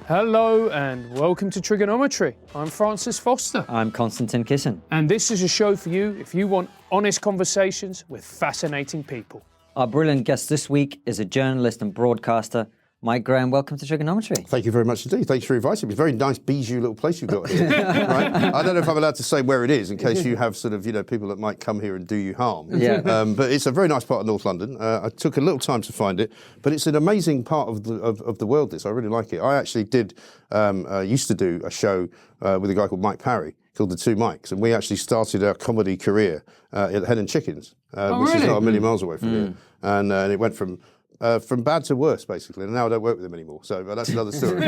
Hello and welcome to TRIGGERnometry. I'm Francis Foster. I'm Konstantin Kisin. And this is a show for you if you want honest conversations with fascinating people. Our brilliant guest this week is a journalist and broadcaster, Mike Graham. Welcome to TRIGGERnometry. Thank you very much indeed. Thanks for inviting me. Very nice, bijou little place you've got here. Right? I don't know if I'm allowed to say where it is in case you have sort of, people that might come here and do you harm. Yeah. But it's a very nice part of North London. I took a little time to find it, but it's an amazing part of the world, this. I really like it. I actually used to do a show with a guy called Mike Parry called The Two Mikes, and we actually started our comedy career at Hen and Chickens, which is not a million miles away from here. And it went from bad to worse, basically, and now I don't work with him anymore. So that's another story.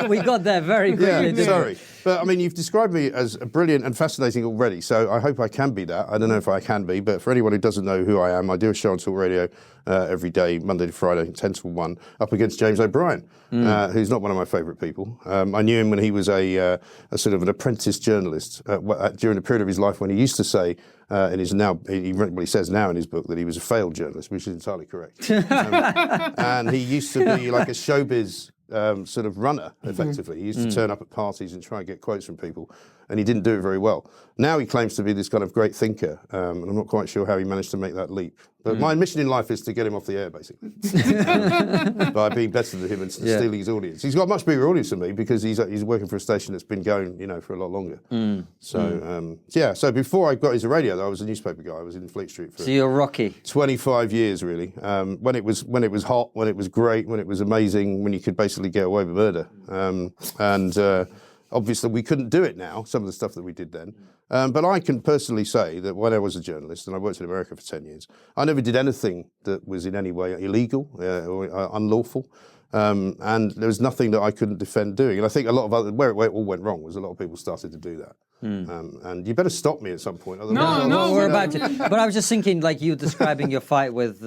we got there very quickly. Yeah, sorry. But I mean, you've described me as brilliant and fascinating already, so I hope I can be that. I don't know if I can be, but for anyone who doesn't know who I am, I do a show on Talk Radio every day, Monday to Friday, 10 to 1, up against James O'Brien, who's not one of my favourite people. I knew him when he was a sort of an apprentice journalist during a period of his life when he used to say, he says now in his book that he was a failed journalist, which is entirely correct. And he used to be like a showbiz sort of runner, effectively. He used to turn up at parties and try and get quotes from people, and he didn't do it very well. Now he claims to be this kind of great thinker, and I'm not quite sure how he managed to make that leap. But my mission in life is to get him off the air, basically, by being better than him and stealing his audience. He's got a much bigger audience than me because he's working for a station that's been going, for a lot longer. So before I got into radio, though, I was a newspaper guy. I was in Fleet Street for So you're Rocky. 25 years, really. When it was hot, when it was great, when it was amazing, when you could basically get away with murder. Obviously, we couldn't do it now, some of the stuff that we did then. But I can personally say that when I was a journalist, and I worked in America for 10 years, I never did anything that was in any way illegal or unlawful. And there was nothing that I couldn't defend doing. And I think a lot of where it all went wrong was a lot of people started to do that. And you better stop me at some point. No, we're about to. But I was just thinking, like you describing your fight with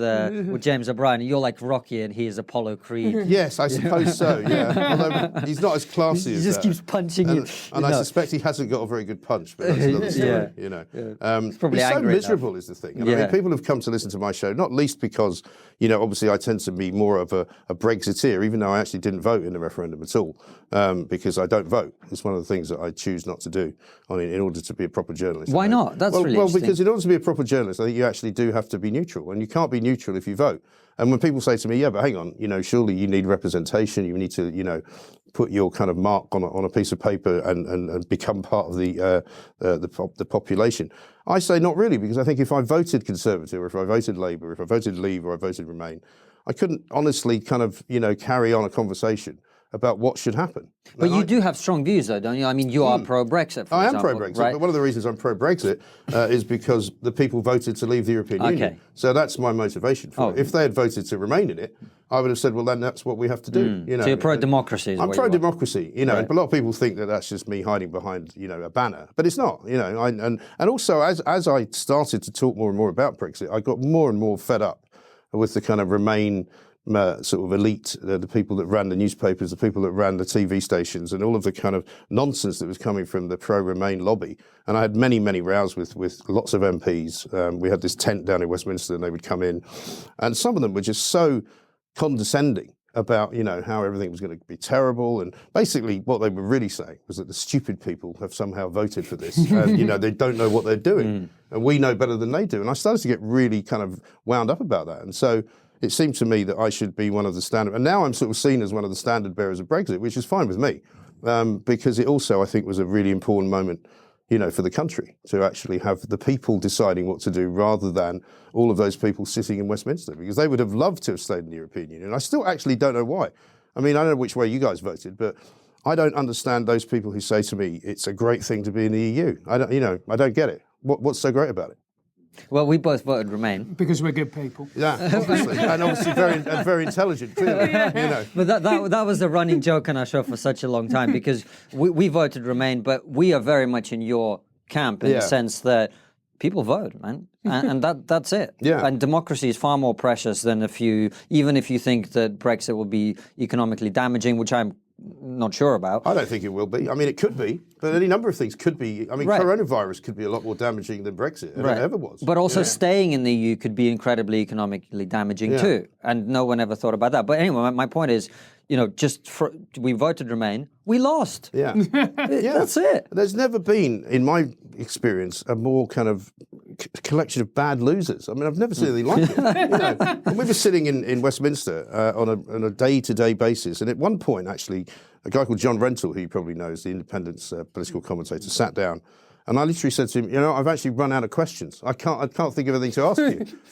James O'Brien. You're like Rocky, and he is Apollo Creed. Yes, I suppose so. Yeah, although he's not as classy as he just that. keeps punching you. And I suspect he hasn't got a very good punch. But that's another story. He's probably he's so angry miserable enough. is the thing. And I mean, people have come to listen to my show not least because obviously I tend to be more of a Brexiteer, even though I actually didn't vote in the referendum at all, because I don't vote. It's one of the things that I choose not to do in order to be a proper journalist. Why not? That's really interesting. Because in order to be a proper journalist, I think you actually do have to be neutral, and you can't be neutral if you vote. And when people say to me, yeah, but hang on, surely you need representation, you need to, put your kind of mark on a piece of paper and become part of the population. I say not really, because I think if I voted Conservative, or if I voted Labour, if I voted Leave, or I voted Remain, I couldn't honestly kind of, carry on a conversation about what should happen. But you do have strong views, though, don't you? I mean, you are pro-Brexit, for example. I am pro-Brexit, right? but one of the reasons I'm pro-Brexit is because the people voted to leave the European Union. So that's my motivation for it. If they had voted to remain in it, I would have said, well, then that's what we have to do. So you're pro-democracy. I'm pro-democracy, and a lot of people think that that's just me hiding behind, a banner, but it's not. And also as I started to talk more and more about Brexit, I got more and more fed up with the kind of Remain sort of elite, the people that ran the newspapers, the people that ran the TV stations, and all of the kind of nonsense that was coming from the pro-Remain lobby. And I had many, many rows with lots of MPs. We had this tent down in Westminster, and they would come in, and some of them were just so condescending about, how everything was going to be terrible. And basically what they were really saying was that the stupid people have somehow voted for this. And, they don't know what they're doing. And we know better than they do. And I started to get really kind of wound up about that. And so it seemed to me that I should be one of the standard, and now I'm sort of seen as one of the standard bearers of Brexit, which is fine with me, because it also, I think, was a really important moment, for the country to actually have the people deciding what to do rather than all of those people sitting in Westminster, because they would have loved to have stayed in the European Union. I still actually don't know why. I mean, I don't know which way you guys voted, but I don't understand those people who say to me, it's a great thing to be in the EU. I don't get it. What's so great about it? Well, we both voted Remain. Because we're good people. Yeah, obviously. And obviously very intelligent, clearly, But that was a running joke on our show for such a long time, because we voted Remain, but we are very much in your camp in the sense that people vote, man. And that's it. Yeah. And democracy is far more precious than even if you think that Brexit will be economically damaging, which I'm not sure about. I don't think it will be. I mean, it could be, but any number of things could be. I mean, coronavirus could be a lot more damaging than Brexit ever was. But also staying in the EU could be incredibly economically damaging too. And no one ever thought about that. But anyway, my point is, we voted Remain, we lost. Yeah. That's it. There's never been, in my experience, a more kind of collection of bad losers. I mean, I've never seen anything like it. And we were sitting in Westminster on a day-to-day basis, and at one point, actually, a guy called John Rentoul, who you probably know is the Independent's political commentator, sat down. And I literally said to him, I've actually run out of questions. I can't think of anything to ask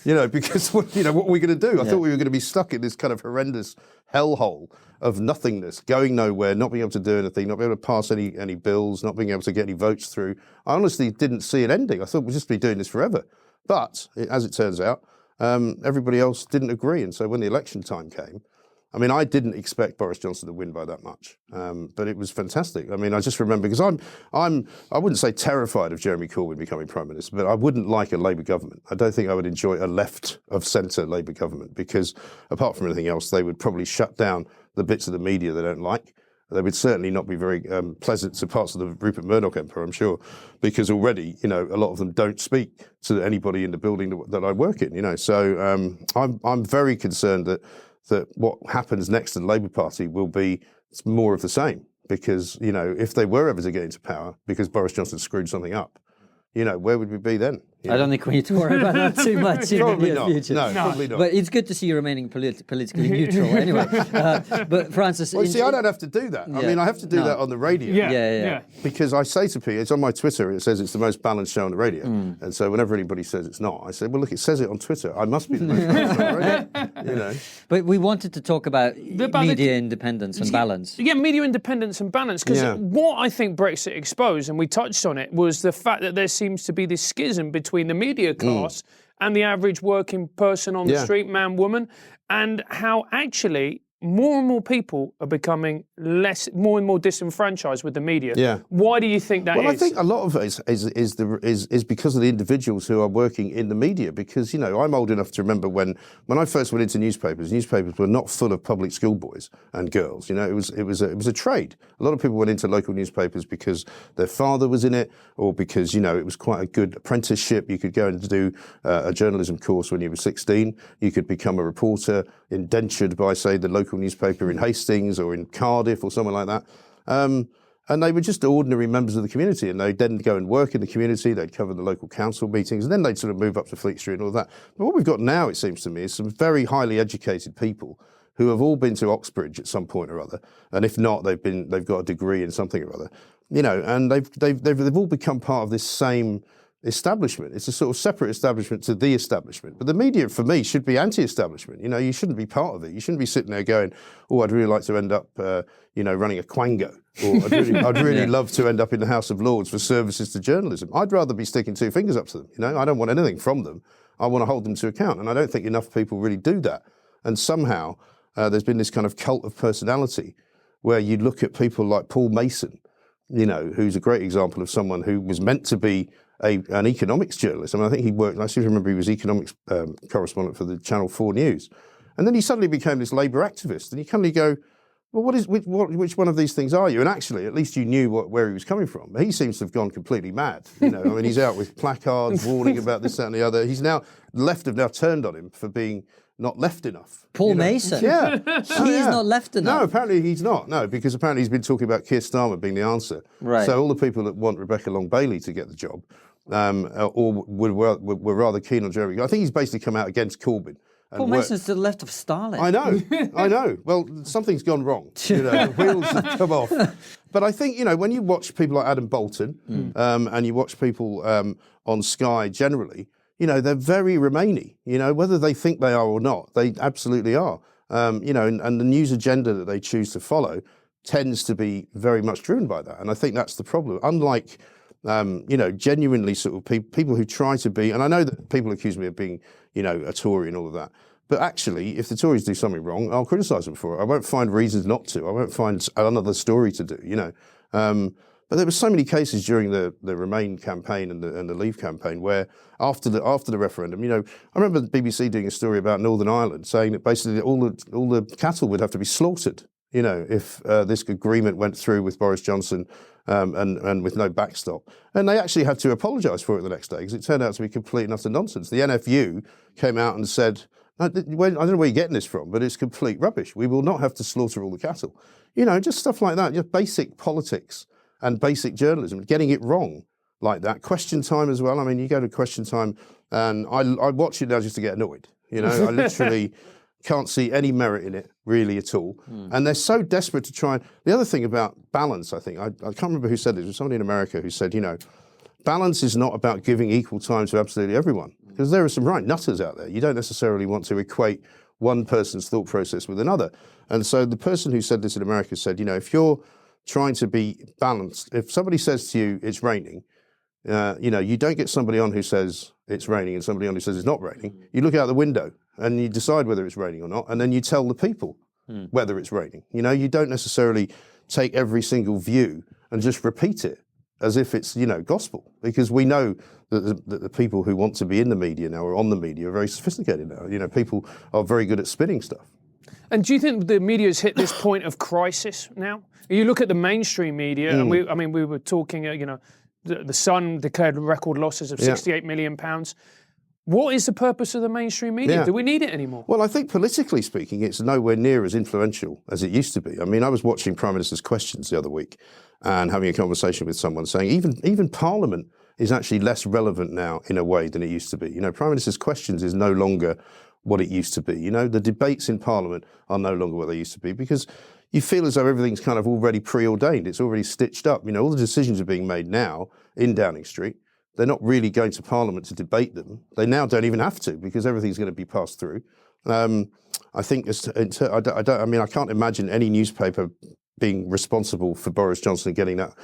you, because what are we going to do? I thought we were going to be stuck in this kind of horrendous hellhole of nothingness, going nowhere, not being able to do anything, not being able to pass any bills, not being able to get any votes through. I honestly didn't see an ending. I thought we'd just be doing this forever. But as it turns out, everybody else didn't agree. And so when the election time came, I mean, I didn't expect Boris Johnson to win by that much, but it was fantastic. I mean, I just remember, because I wouldn't say terrified of Jeremy Corbyn becoming Prime Minister, but I wouldn't like a Labour government. I don't think I would enjoy a left of centre Labour government, because apart from anything else, they would probably shut down the bits of the media they don't like. They would certainly not be very pleasant to parts of the Rupert Murdoch empire, I'm sure, because already, a lot of them don't speak to anybody in the building that I work in, So I'm very concerned that what happens next to the Labour Party will be more of the same, because, if they were ever to get into power because Boris Johnson screwed something up, where would we be then? I don't think we need to worry about that too much in the near future. No, probably not. But it's good to see you remaining politically neutral anyway. But Francis... Well, I don't have to do that. I mean, I have to do that on the radio. Yeah. Because I say to people, it's on my Twitter, it says it's the most balanced show on the radio. And so whenever anybody says it's not, I say, well, look, it says it on Twitter. I must be the most balanced on the radio. But we wanted to talk about media independence and balance. Yeah, media independence and balance. Because what I think Brexit exposed, and we touched on it, was the fact that there seems to be this schism between the media class and the average working person on the street, man, woman, and how actually more and more people are becoming more and more disenfranchised with the media. Yeah. Why do you think that is? Well, I think a lot of it is because of the individuals who are working in the media. Because I'm old enough to remember when I first went into newspapers were not full of public school boys and girls. It was a trade. A lot of people went into local newspapers because their father was in it, or because it was quite a good apprenticeship. You could go and do a journalism course when you were 16. You could become a reporter, indentured by, say, the local newspaper in Hastings or in Cardiff or somewhere like that. And they were just ordinary members of the community, and they'd then go and work in the community, they'd cover the local council meetings, and then they'd sort of move up to Fleet Street and all that. But what we've got now, it seems to me, is some very highly educated people who have all been to Oxbridge at some point or other, and if not, they've got a degree in something or other, and they've all become part of this same establishment. It's a sort of separate establishment to the establishment. But the media, for me, should be anti-establishment. You shouldn't be part of it. You shouldn't be sitting there going, "Oh, I'd really like to end up, running a Quango," or "I'd really love to end up in the House of Lords for services to journalism." I'd rather be sticking two fingers up to them. I don't want anything from them. I want to hold them to account, and I don't think enough people really do that. And somehow there's been this kind of cult of personality where you look at people like Paul Mason, who's a great example of someone who was meant to be an economics journalist. I mean, I think I seem to remember he was economics correspondent for the Channel 4 News. And then he suddenly became this Labour activist. And you kind of go, well, which one of these things are you? And actually, at least you knew where he was coming from. He seems to have gone completely mad. I mean, he's out with placards warning about this, that and the other. He's now, left have now turned on him for being not left enough. Paul Mason? Yeah. He's not left enough. No, apparently he's not. No, because apparently he's been talking about Keir Starmer being the answer. Right. So all the people that want Rebecca Long-Bailey to get the job or were rather keen on Jeremy. I think he's basically come out against Corbyn. Paul Mason's to the left of Stalin. I know. Well, something's gone wrong. The wheels have come off. But I think, when you watch people like Adam Bolton and you watch people on Sky generally, they're very Remainy. Whether they think they are or not, they absolutely are. And the news agenda that they choose to follow tends to be very much driven by that. And I think that's the problem. Unlike, genuinely sort of people who try to be, and I know that people accuse me of being, a Tory and all of that. But actually, if the Tories do something wrong, I'll criticise them for it. I won't find reasons not to. I won't find another story to do, But there were so many cases during the Remain campaign and the Leave campaign where after the referendum, I remember the BBC doing a story about Northern Ireland saying that basically all the cattle would have to be slaughtered, if this agreement went through with Boris Johnson and with no backstop. And they actually had to apologise for it the next day because it turned out to be complete and utter nonsense. The NFU came out and said, I don't know where you're getting this from, but it's complete rubbish. We will not have to slaughter all the cattle. You know, just stuff like that, just basic politics and basic journalism, getting it wrong like that. Question time as well. I mean, you go to Question Time, and I watch it now just to get annoyed. You know, I literally can't see any merit in it, really, at all. And they're so desperate to try. The other thing about balance, I think, I can't remember who said this, it was somebody in America who said, you know, balance is not about giving equal time to absolutely everyone, because there are some right nutters out there. You don't necessarily want to equate one person's thought process with another. And so the person who said this in America said, you know, if you're trying to be balanced, if somebody says to you, it's raining, you know, you don't get somebody on who says it's raining and somebody on who says it's not raining. You look out the window and you decide whether it's raining or not, and then you tell the people whether it's raining. You know, you don't necessarily take every single view and just repeat it as if it's, you know, gospel, because we know that the people who want to be in the media now or on the media are very sophisticated now. You know, people are very good at spinning stuff. And do you think the media's hit this point of crisis now? You look at the mainstream media, and we were talking, you know, the Sun declared record losses of £68 million. What is the purpose of the mainstream media? Do we need it anymore? Well, I think politically speaking, it's nowhere near as influential as it used to be. I mean, I was watching Prime Minister's Questions the other week and having a conversation with someone saying even Parliament is actually less relevant now in a way than it used to be. You know, Prime Minister's Questions is no longer what it used to be. You know, the debates in Parliament are no longer what they used to be, because you feel as though everything's kind of already preordained. It's already stitched up. You know, all the decisions are being made now in Downing Street. They're not really going to Parliament to debate them. They now don't even have to, because everything's going to be passed through. I think I can't imagine any newspaper being responsible for Boris Johnson getting that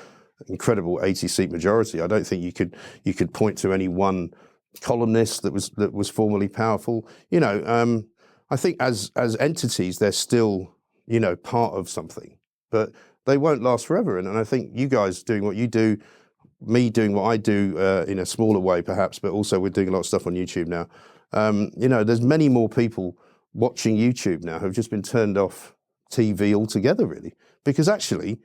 incredible 80-seat majority. I don't think you could point to any one columnist that was formerly powerful. You know, I think as entities, they're still, you know, part of something, but they won't last forever. And I think you guys doing what you do, me doing what I do in a smaller way perhaps, but also we're doing a lot of stuff on YouTube now. You know, there's many more people watching YouTube now who've just been turned off TV altogether, really, because actually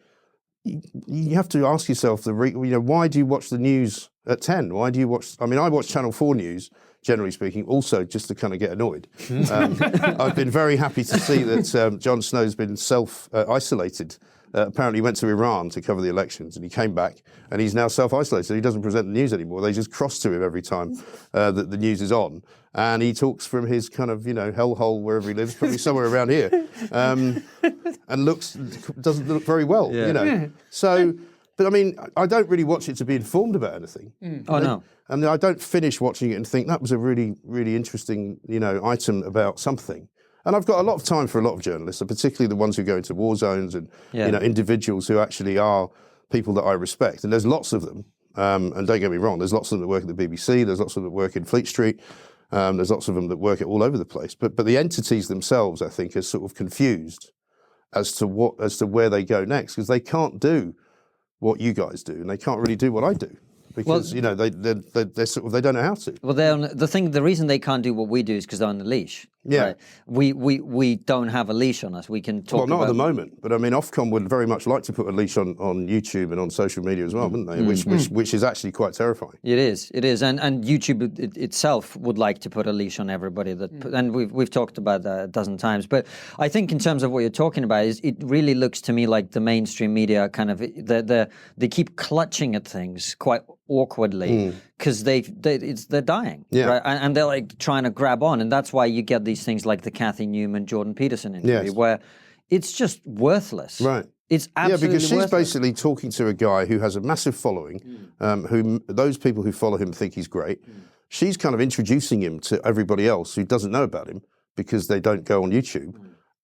you have to ask yourself, you know, why do you watch the news at 10? Why do you watch? I mean, I watch Channel 4 News, generally speaking, also just to kind of get annoyed. I've been very happy to see that Jon Snow's been self-isolated. Apparently he went to Iran to cover the elections, and he came back and he's now self-isolated. He doesn't present the news anymore. They just cross to him every time that the news is on. And he talks from his kind of, you know, hellhole wherever he lives, probably somewhere around here, and doesn't look very well, you know. So, but I mean, I don't really watch it to be informed about anything. Oh, no. And I don't finish watching it and think that was a really, really interesting, you know, item about something. And I've got a lot of time for a lot of journalists, and particularly the ones who go into war zones and you know, individuals who actually are people that I respect. And there's lots of them. And don't get me wrong, there's lots of them that work at the BBC. There's lots of them that work in Fleet Street. There's lots of them that work all over the place. But the entities themselves, I think, are sort of confused as to where they go next, because they can't do what you guys do, and they can't really do what I do. Because, you know, they're sort of, they don't know how to. Well, the reason they can't do what we do is because they're on the leash. Yeah. Right? We don't have a leash on us. We can talk. Well, not at the moment, but I mean, Ofcom would very much like to put a leash on YouTube and on social media as well, wouldn't they? Which is actually quite terrifying. It is, and YouTube itself would like to put a leash on everybody. And we've talked about that a dozen times. But I think in terms of what you're talking about, is it really looks to me like the mainstream media kind of they keep clutching at things quite awkwardly because they're dying, right? And they're like trying to grab on, and that's why you get these things like the Kathy Newman, Jordan Peterson interview, where it's just worthless. Right. It's absolutely because she's worthless. Basically talking to a guy who has a massive following, who those people who follow him think he's great. She's kind of introducing him to everybody else who doesn't know about him because they don't go on YouTube.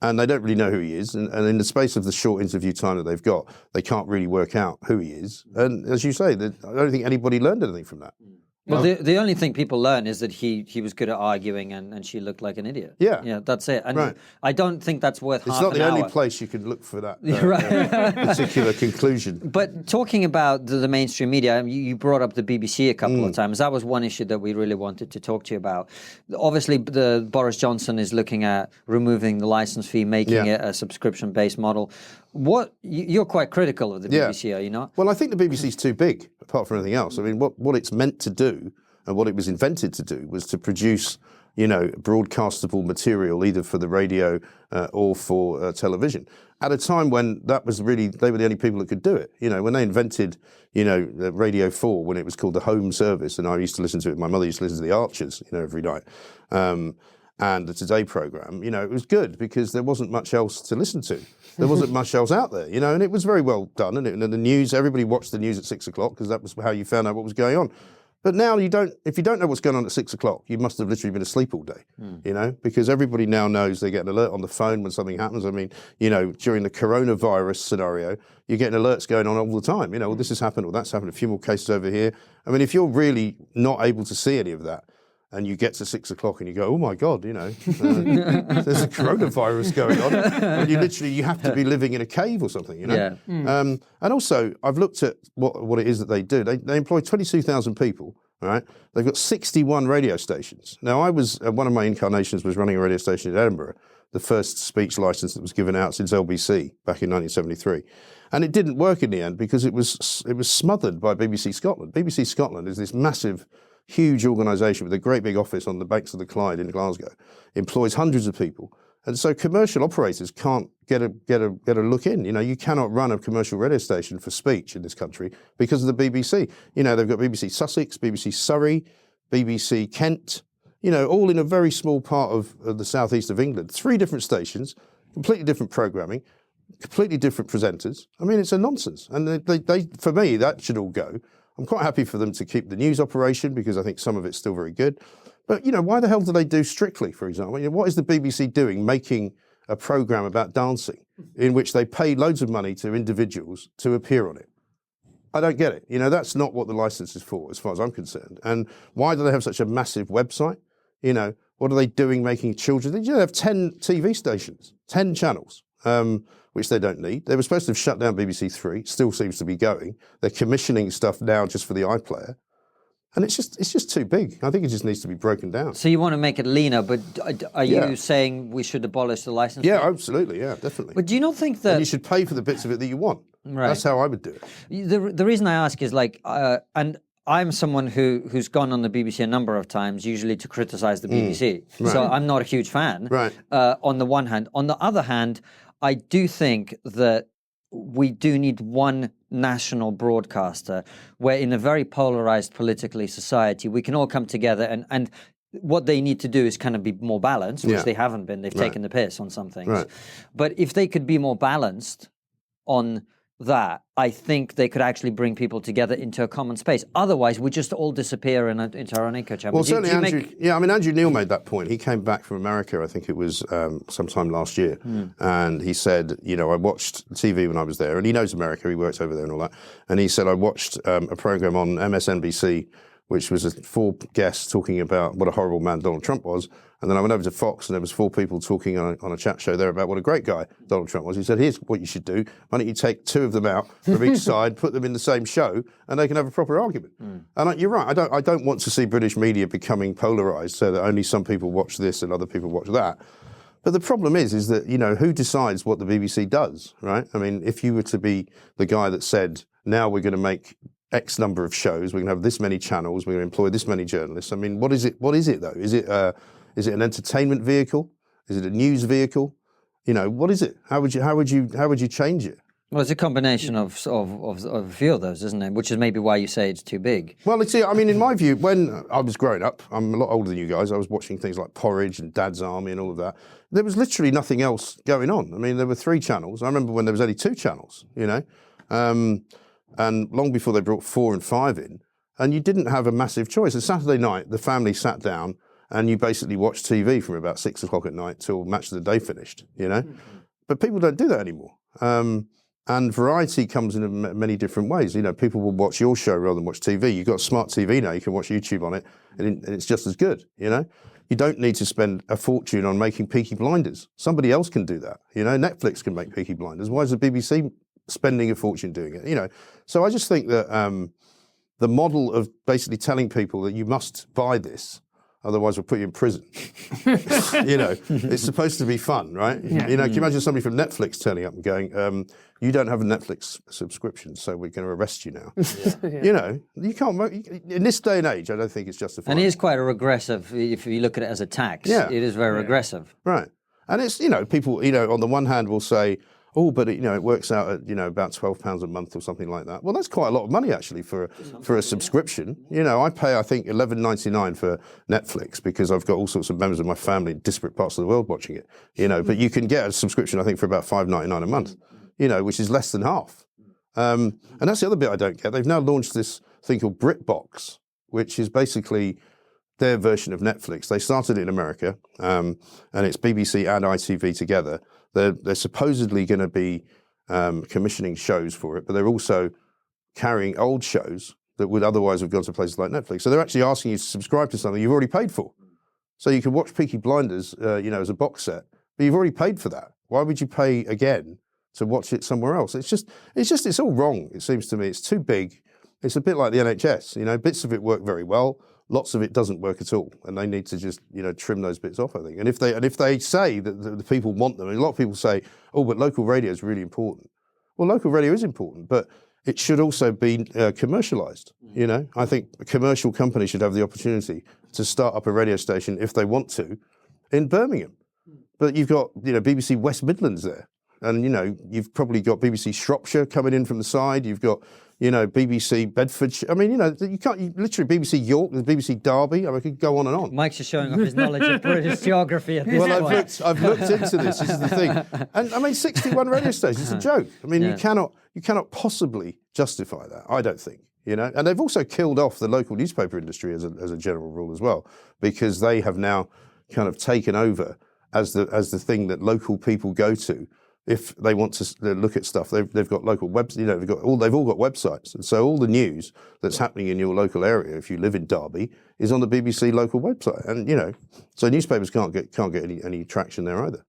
And they don't really know who he is. And in the space of the short interview time that they've got, they can't really work out who he is. And as you say, I don't think anybody learned anything from that. Well, the only thing people learn is that he was good at arguing and she looked like an idiot. Yeah. That's it. And I don't think that's worth It's half an hour. It's not the only place you can look for that particular conclusion. But talking about the mainstream media, you brought up the BBC a couple of times. That was one issue that we really wanted to talk to you about. Obviously, Boris Johnson is looking at removing the license fee, making it a subscription-based model. You're quite critical of the BBC, are you not? Well, I think the BBC's too big, apart from anything else. I mean, what it's meant to do and what it was invented to do was to produce broadcastable material, either for the radio or for television, at a time when they were the only people that could do it. When they invented, Radio 4, when it was called the home service, and I used to listen to it, my mother used to listen to the Archers, every night, and the Today programme, it was good because there wasn't much else to listen to. There wasn't much else out there, and it was very well done. And the news, everybody watched the news at 6 o'clock because that was how you found out what was going on. But now if you don't know what's going on at 6 o'clock, you must have literally been asleep all day, because everybody now knows they get an alert on the phone when something happens. I mean, during the coronavirus scenario, you're getting alerts going on all the time. Well, this has happened or that's happened, a few more cases over here. I mean, if you're really not able to see any of that, and you get to 6 o'clock and you go, oh my God, there's a coronavirus going on. And you have to be living in a cave or something, Yeah. And also, I've looked at what it is that they do. They employ 22,000 people, right? They've got 61 radio stations. Now, one of my incarnations was running a radio station in Edinburgh, the first speech license that was given out since LBC back in 1973. And it didn't work in the end because it was smothered by BBC Scotland. BBC Scotland is this massive, huge organisation with a great big office on the banks of the Clyde in Glasgow, employs hundreds of people, and so commercial operators can't get a look in. You cannot run a commercial radio station for speech in this country because of the BBC. They've got BBC Sussex, BBC Surrey, BBC Kent, all in a very small part of the southeast of England. 3 different stations, completely different programming, completely different presenters. I mean, it's a nonsense, and they for me that should all go. I'm quite happy for them to keep the news operation because I think some of it's still very good. But, why the hell do they do Strictly, for example? What is the BBC doing making a programme about dancing in which they pay loads of money to individuals to appear on it? I don't get it. That's not what the licence is for as far as I'm concerned. And why do they have such a massive website? What are they doing making children? They have 10 TV stations, 10 channels. Which they don't need. They were supposed to have shut down BBC Three, still seems to be going. They're commissioning stuff now just for the iPlayer. And it's just too big. I think it just needs to be broken down. So you want to make it leaner, but are you saying we should abolish the license? Yeah, absolutely, yeah, definitely. But do you not think that... And you should pay for the bits of it that you want. Right. That's how I would do it. The reason I ask is and I'm someone who's gone on the BBC a number of times, usually to criticise the BBC. Right. So I'm not a huge fan, on the one hand. On the other hand, I do think that we do need one national broadcaster where in a very polarized politically society, we can all come together and what they need to do is kind of be more balanced, which they haven't been. They've taken the piss on some things. Right. But if they could be more balanced on that, I think they could actually bring people together into a common space. Otherwise, we just all disappear into our own echo chamber. Well, certainly Andrew Neil made that point. He came back from America, I think it was sometime last year, and he said, I watched TV when I was there, and he knows America, he works over there and all that, and he said, I watched a program on MSNBC, which was 4 guests talking about what a horrible man Donald Trump was. And then I went over to Fox and there was 4 people talking on a chat show there about what a great guy Donald Trump was. He said, here's what you should do. Why don't you take 2 of them out from each side, put them in the same show, and they can have a proper argument. And you're right, I don't want to see British media becoming polarised so that only some people watch this and other people watch that. But the problem is that, who decides what the BBC does, right? I mean, if you were to be the guy that said, now we're going to make X number of shows, we're going to have this many channels, we're going to employ this many journalists. I mean, what is it though? Is it an entertainment vehicle? Is it a news vehicle? What is it? How would you change it? Well, it's a combination of a few of those, isn't it? Which is maybe why you say it's too big. Well, in my view, when I was growing up, I'm a lot older than you guys, I was watching things like Porridge and Dad's Army and all of that. There was literally nothing else going on. I mean, there were 3 channels. I remember when there was only 2 channels, and long before they brought 4 and 5 in, and you didn't have a massive choice. A Saturday night, the family sat down and you basically watched TV from about 6 o'clock at night till Match of the Day finished, But people don't do that anymore. And variety comes in many different ways. People will watch your show rather than watch TV. You've got smart TV now, you can watch YouTube on it, and it's just as good, You don't need to spend a fortune on making Peaky Blinders. Somebody else can do that, Netflix can make Peaky Blinders. Why is the BBC spending a fortune doing it, So I just think that the model of basically telling people that you must buy this, Otherwise, we'll put you in prison. You know, it's supposed to be fun, right? Yeah. You know, can you imagine somebody from Netflix turning up and going, you don't have a Netflix subscription, so we're going to arrest you now. Yeah. You know, you can't, in this day and age, I don't think it's justified. And it is quite a regressive, if you look at it as a tax, Yeah. it is very regressive. Right. And it's, you know, people, you know, on the one hand will say, oh, but it, you know, it works out at, you know, about £12 a month or something like that. Well, that's quite a lot of money actually for a subscription. You know, I pay, I think, $11.99 for Netflix because I've got all sorts of members of my family in disparate parts of the world watching it. You know, but you can get a subscription, I think, for about $5.99 a month. You know, which is less than half. And that's the other bit I don't get. They've now launched this thing called BritBox, which is basically their version of Netflix. They started it in America, and it's BBC and ITV together. They're supposedly going to be commissioning shows for it, but they're also carrying old shows that would otherwise have gone to places like Netflix. So they're actually asking you to subscribe to something you've already paid for. So you can watch Peaky Blinders, you know, as a box set, but you've already paid for that. Why would you pay again to watch it somewhere else? It's all wrong, it seems to me. It's too big. It's a bit like the NHS. You know, bits of it work very well. Lots of it doesn't work at all, and they need to just, you know, trim those bits off, I think. And if they say that the people want them, and a lot of people say, oh, but local radio is really important. Well, local radio is important, but it should also be commercialised. You know, I think a commercial company should have the opportunity to start up a radio station if they want to in Birmingham. But you've got, you know, BBC West Midlands there, and you know, you've probably got BBC Shropshire coming in from the side. You've got, you know, BBC Bedfordshire. I mean, you know, literally BBC York, there's BBC Derby. I mean, I could go on and on. Mike's just showing off his knowledge of British geography at this Well, point. I've looked into this. This is the thing. And I mean, 61 radio stations. It's a joke. I mean, you cannot possibly justify that. I don't think. You know, and they've also killed off the local newspaper industry as a general rule as well, because they have now kind of taken over as the thing that local people go to if they want to look at stuff. They've got local webs. You know, they've all got websites, and so all the news that's happening in your local area, if you live in Derby, is on the BBC local website. And you know, so newspapers can't get any traction there either.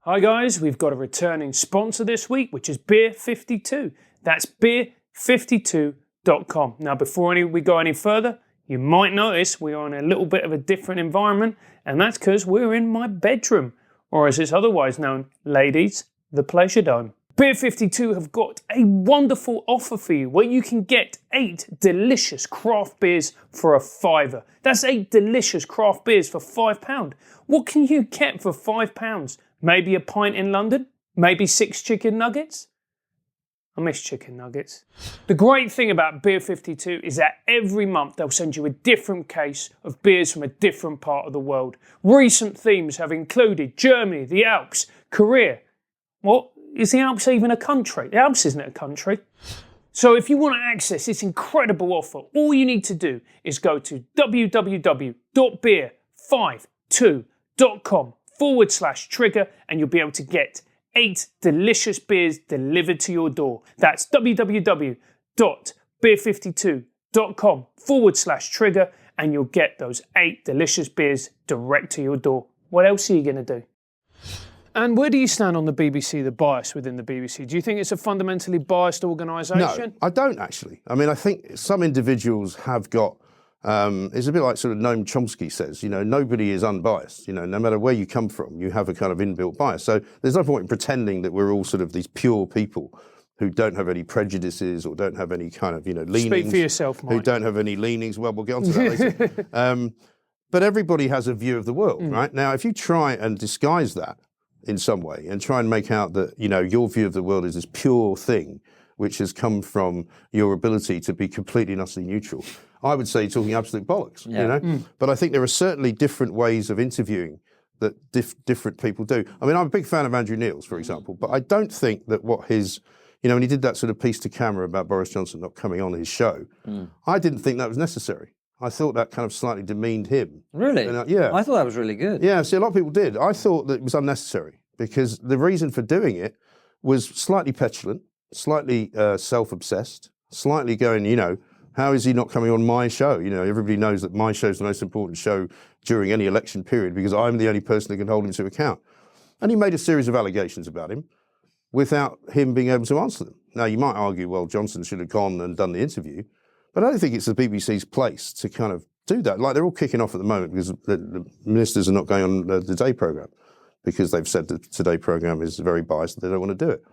Hi guys, we've got a returning sponsor this week, which is Beer 52. That's beer52.com. Now, before we go any further, you might notice we are in a little bit of a different environment, and that's because we're in my bedroom, or as it's otherwise known, ladies, the Pleasure Dome. Beer 52 have got a wonderful offer for you where you can get 8 delicious craft beers for a £5. That's 8 delicious craft beers for £5. What can you get for £5? Maybe a pint in London? Maybe 6 chicken nuggets? I miss chicken nuggets. The great thing about Beer 52 is that every month they'll send you a different case of beers from a different part of the world. Recent themes have included Germany, the Alps, Korea. What? Is the Alps even a country? The Alps isn't a country. So if you want to access this incredible offer, all you need to do is go to www.beer52.com/trigger and you'll be able to get 8 delicious beers delivered to your door. That's www.beer52.com/trigger and you'll get those 8 delicious beers direct to your door. What else are you going to do? And where do you stand on the BBC, the bias within the BBC? Do you think it's a fundamentally biased organisation? No, I don't actually. I mean, I think some individuals have got, it's a bit like sort of Noam Chomsky says, you know, nobody is unbiased. You know, no matter where you come from, you have a kind of inbuilt bias. So there's no point in pretending that we're all sort of these pure people who don't have any prejudices or don't have any kind of, you know, leanings. Speak for yourself, Mike. Who don't have any leanings. Well, we'll get onto that later. But everybody has a view of the world, right? Now, if you try and disguise that in some way and try and make out that, you know, your view of the world is this pure thing which has come from your ability to be completely and utterly neutral, I would say you're talking absolute bollocks, you know? But I think there are certainly different ways of interviewing that different people do. I mean, I'm a big fan of Andrew Neil's, for example, but I don't think that what his, you know, when he did that sort of piece to camera about Boris Johnson not coming on his show, I didn't think that was necessary. I thought that kind of slightly demeaned him. Really? Yeah. I thought that was really good. Yeah, see, a lot of people did. I thought that it was unnecessary because the reason for doing it was slightly petulant, slightly self-obsessed, slightly going, you know, how is he not coming on my show? You know, everybody knows that my show is the most important show during any election period because I'm the only person that can hold him to account. And he made a series of allegations about him without him being able to answer them. Now, you might argue, well, Johnson should have gone and done the interview, but I don't think it's the BBC's place to kind of do that. Like they're all kicking off at the moment because the ministers are not going on the Today programme because they've said that the Today programme is very biased and they don't want to do it.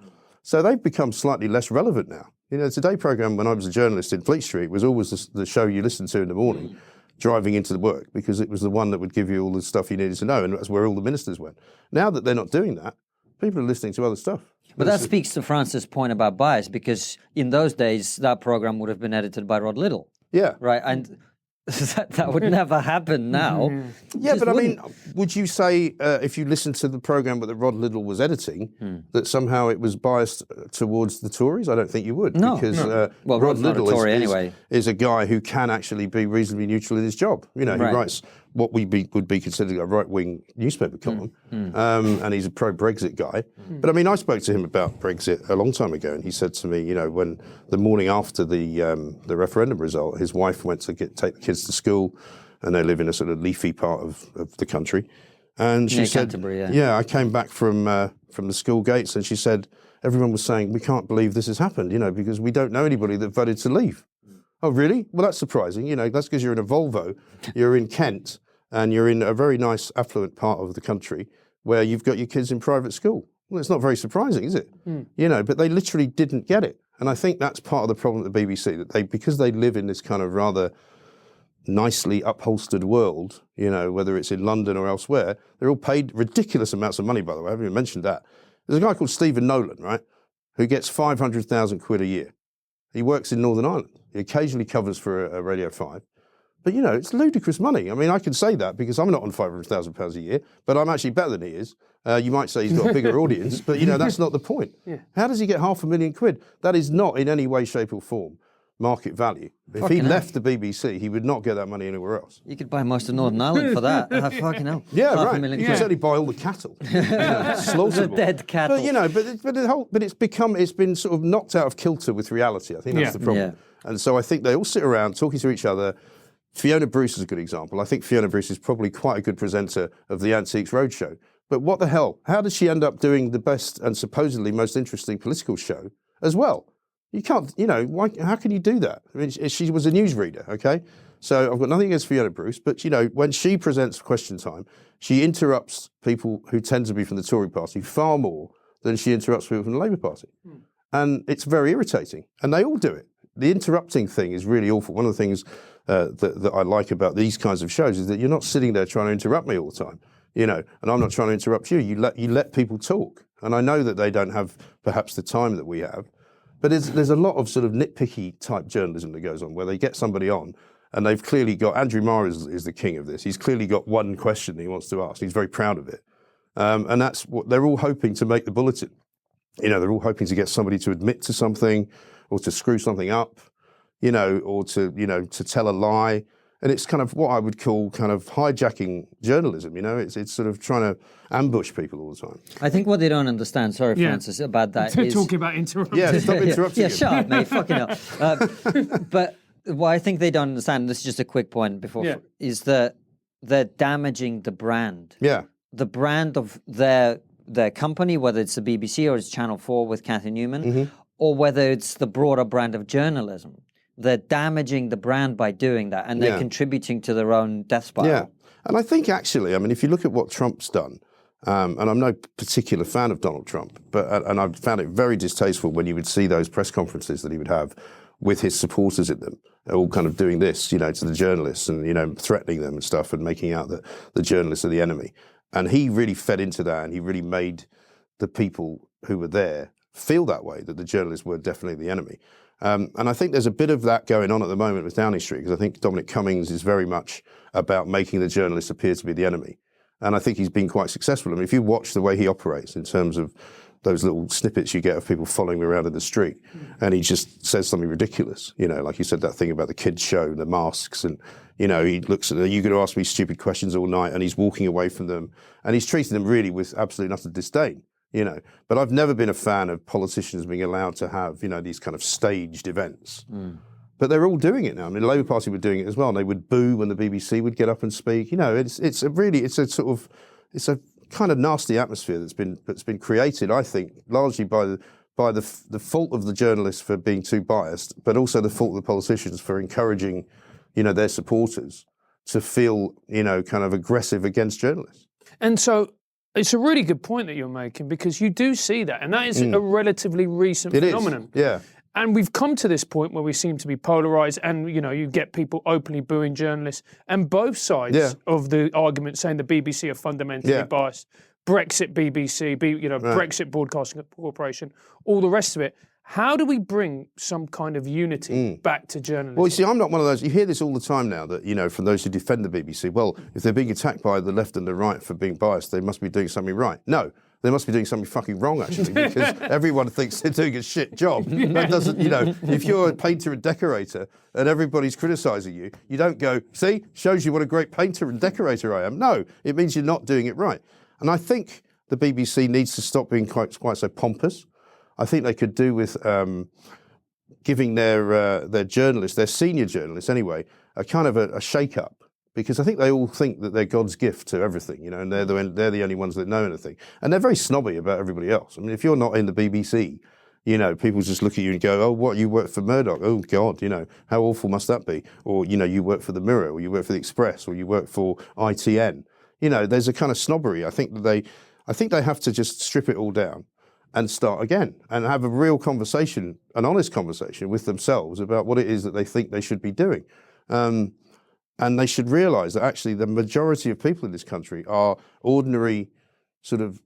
So they've become slightly less relevant now. You know, the Today programme, when I was a journalist in Fleet Street, was always the show you listened to in the morning, driving into the work, because it was the one that would give you all the stuff you needed to know, and that's where all the ministers went. Now that they're not doing that, people are listening to other stuff. But that speaks to Francis' point about bias, because in those days, that program would have been edited by Rod Liddell. Yeah. Right? And that would never happen now. Yeah, but I mean, would you say if you listened to the programme that Rod Liddell was editing, that somehow it was biased towards the Tories? I don't think you would. No. Because Well, Rod Liddell anyway. is a guy who can actually be reasonably neutral in his job. You know, he writes what would be considered a right-wing newspaper column, and he's a pro-Brexit guy. But I mean, I spoke to him about Brexit a long time ago, and he said to me, you know, when the morning after the referendum result, his wife went to take the kids to school, and they live in a sort of leafy part of the country, and she said, I came back from the school gates, and she said, everyone was saying, we can't believe this has happened, you know, because we don't know anybody that voted to leave. Oh, really? Well, that's surprising. You know, that's because you're in a Volvo, you're in Kent, and you're in a very nice, affluent part of the country where you've got your kids in private school. Well, it's not very surprising, is it? You know, but they literally didn't get it. And I think that's part of the problem at the BBC, that because they live in this kind of rather nicely upholstered world, you know, whether it's in London or elsewhere, they're all paid ridiculous amounts of money, by the way. I haven't even mentioned that. There's a guy called Stephen Nolan, right, who gets 500,000 quid a year. He works in Northern Ireland. He occasionally covers for a Radio 5. But, you know, it's ludicrous money. I mean, I can say that because I'm not on £500,000 a year, but I'm actually better than he is. You might say he's got a bigger audience, but, you know, that's not the point. How does he get £500,000? That is not in any way, shape or form market value. If he left the BBC, he would not get that money anywhere else. You could buy most of Northern Ireland for that. Fucking hell. Yeah, right. You could certainly buy all the cattle. Slaughtered. The dead cattle. But, you know, it's been sort of knocked out of kilter with reality. I think that's the problem. Yeah. And so I think they all sit around talking to each other. Fiona Bruce is a good example. I think Fiona Bruce is probably quite a good presenter of the Antiques Roadshow. But what the hell? How did she end up doing the best and supposedly most interesting political show as well? You can't, you know, how can you do that? I mean, she was a newsreader, okay? So I've got nothing against Fiona Bruce, but, you know, when she presents Question Time, she interrupts people who tend to be from the Tory party far more than she interrupts people from the Labour Party. And it's very irritating. And they all do it. The interrupting thing is really awful. One of the things that I like about these kinds of shows is that you're not sitting there trying to interrupt me all the time, you know, and I'm not trying to interrupt you. You let people talk. And I know that they don't have perhaps the time that we have, but there's a lot of sort of nitpicky type journalism that goes on where they get somebody on and they've clearly got, Andrew Marr is the king of this. He's clearly got one question that he wants to ask. He's very proud of it. And that's what they're all hoping to make the bulletin. You know, they're all hoping to get somebody to admit to something or to screw something up, you know, or to tell a lie. And it's kind of what I would call kind of hijacking journalism, you know. It's sort of trying to ambush people all the time. I think what they don't understand, sorry, Francis, about that is... Talking about interrupting. Yeah, stop interrupting Yeah, shut up, mate, fucking hell. But what I think they don't understand, and this is just a quick point before, is that they're damaging the brand. Yeah. The brand of their company, whether it's the BBC or it's Channel 4 with Cathy Newman, or whether it's the broader brand of journalism. They're damaging the brand by doing that, and they're contributing to their own death spiral. Yeah, and I think actually, I mean, if you look at what Trump's done, and I'm no particular fan of Donald Trump, and I found it very distasteful when you would see those press conferences that he would have with his supporters in them, all kind of doing this, you know, to the journalists and, you know, threatening them and stuff and making out that the journalists are the enemy. And he really fed into that, and he really made the people who were there feel that way, that the journalists were definitely the enemy. And I think there's a bit of that going on at the moment with Downing Street, because I think Dominic Cummings is very much about making the journalists appear to be the enemy. And I think he's been quite successful. I mean, if you watch the way he operates in terms of those little snippets you get of people following him around in the street, and he just says something ridiculous, you know, like you said that thing about the kids' show, the masks, and, you know, he looks at them, you're going to ask me stupid questions all night, and he's walking away from them, and he's treating them really with absolute and utter disdain. You know, but I've never been a fan of politicians being allowed to have, you know, these kind of staged events. But they're all doing it now. I mean, the Labour Party were doing it as well. And they would boo when the BBC would get up and speak. You know, it's a kind of nasty atmosphere that's been created, I think, largely by the fault of the journalists for being too biased, but also the fault of the politicians for encouraging, you know, their supporters to feel, kind of aggressive against journalists. And so it's a really good point that you're making, because you do see that, and that is a relatively recent phenomenon. Yeah. And we've come to this point where we seem to be polarized, and you get people openly booing journalists, and both sides of the argument saying the BBC are fundamentally biased. Brexit BBC, Brexit Broadcasting Corporation, all the rest of it. How do we bring some kind of unity back to journalism? Well, you see, I'm not one of those. You hear this all the time now that, from those who defend the BBC, well, if they're being attacked by the left and the right for being biased, they must be doing something right. No, they must be doing something fucking wrong, actually, because everyone thinks they're doing a shit job. That doesn't, if you're a painter and decorator and everybody's criticising you, you don't go, see, shows you what a great painter and decorator I am. No, it means you're not doing it right. And I think the BBC needs to stop being quite so pompous. I think they could do with giving their journalists, their senior journalists anyway, a kind of a shake-up. Because I think they all think that they're God's gift to everything, and they're the only ones that know anything. And they're very snobby about everybody else. I mean, if you're not in the BBC, people just look at you and go, oh, what, you work for Murdoch? Oh, God, how awful must that be? Or, you work for the Mirror, or you work for the Express, or you work for ITN. There's a kind of snobbery. I think they have to just strip it all down and start again and have a real conversation, an honest conversation with themselves about what it is that they think they should be doing. And they should realise that actually the majority of people in this country are ordinary, sort of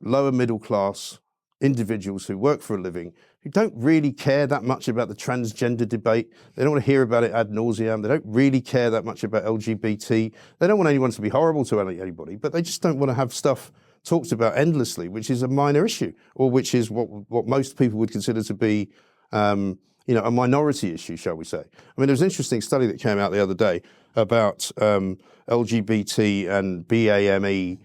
lower middle class individuals who work for a living, who don't really care that much about the transgender debate. They don't want to hear about it ad nauseam. They don't really care that much about LGBT. They don't want anyone to be horrible to anybody, but they just don't want to have stuff talked about endlessly, which is a minor issue, or which is what most people would consider to be a minority issue, shall we say. I mean, there was an interesting study that came out the other day about LGBT and BAME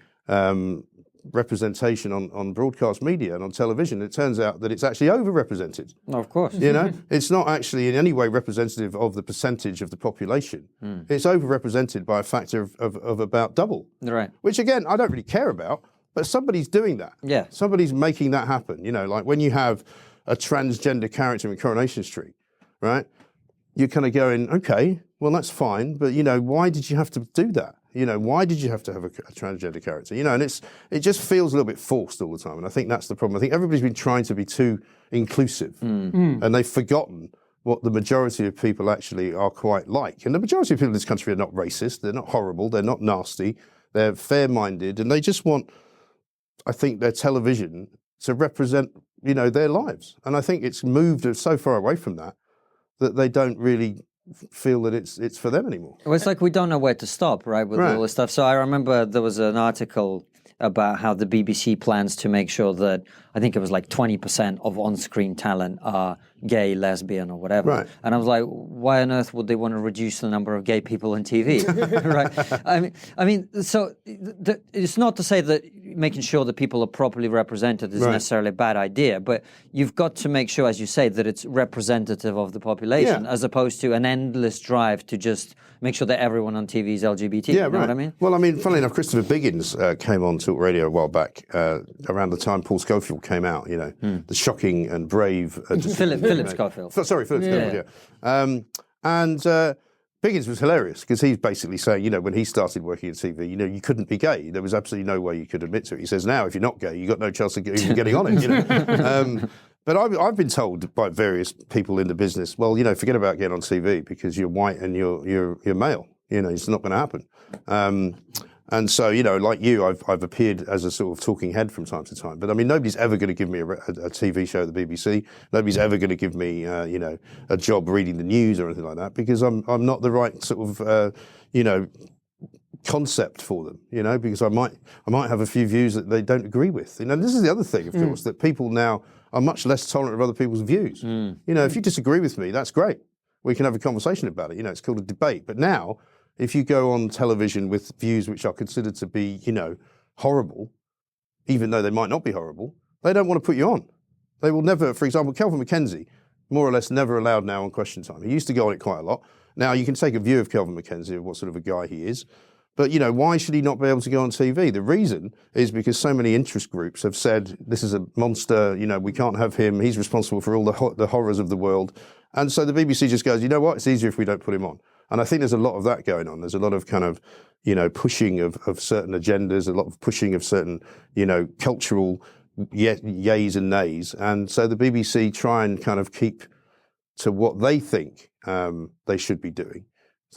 representation on broadcast media and on television. It turns out that it's actually overrepresented. Of course. It's not actually in any way representative of the percentage of the population. It's overrepresented by a factor of about double. Right. Which, again, I don't really care about, but somebody's doing that. Yeah. Somebody's making that happen. Like when you have a transgender character in Coronation Street, right? You're kind of going, okay, well, that's fine, but, why did you have to do that? Why did you have to have a transgender character? And it just feels a little bit forced all the time. And I think that's the problem. I think everybody's been trying to be too inclusive and they've forgotten what the majority of people actually are quite like. And the majority of people in this country are not racist. They're not horrible. They're not nasty. They're fair-minded. And they just want, I think, their television to represent, their lives. And I think it's moved so far away from that they don't really feel that it's for them anymore. Well, it's like we don't know where to stop, right, with all this stuff. So I remember there was an article about how the BBC plans to make sure that, I think it was like 20% of on-screen talent are gay, lesbian, or whatever. Right. And I was like, why on earth would they want to reduce the number of gay people on TV? Right? I mean, so it's not to say that making sure that people are properly represented is necessarily a bad idea, but you've got to make sure, as you say, that it's representative of the population, as opposed to an endless drive to just make sure that everyone on TV is LGBT. Yeah, you know what I mean? Well, I mean, funnily enough, Christopher Biggins came on Talk Radio a while back, around the time Paul Schofield came out, the shocking and brave... Philip Schofield. Sorry, Philip Schofield, and Biggins was hilarious because he's basically saying, when he started working at TV, you couldn't be gay. There was absolutely no way you could admit to it. He says, now, if you're not gay, you've got no chance of even getting on it, But I've been told by various people in the business, well, forget about getting on TV because you're white and you're male. It's not going to happen. And so, like you, I've appeared as a sort of talking head from time to time. But I mean, nobody's ever going to give me a TV show at the BBC. Nobody's ever going to give me, a job reading the news or anything like that because I'm not the right sort of, concept for them. Because I might have a few views that they don't agree with. This is the other thing, of course, that people now are much less tolerant of other people's views. If you disagree with me, that's great. We can have a conversation about it. It's called a debate. But now, if you go on television with views which are considered to be, horrible, even though they might not be horrible, they don't want to put you on. They will never, for example, Kelvin MacKenzie, more or less never allowed now on Question Time. He used to go on it quite a lot. Now, you can take a view of Kelvin MacKenzie, of what sort of a guy he is. But, why should he not be able to go on TV? The reason is because so many interest groups have said, this is a monster, we can't have him, he's responsible for all the horrors of the world. And so the BBC just goes, you know what, it's easier if we don't put him on. And I think there's a lot of that going on. There's a lot of kind of, pushing of certain agendas, a lot of pushing of certain, cultural yays and nays. And so the BBC try and kind of keep to what they think they should be doing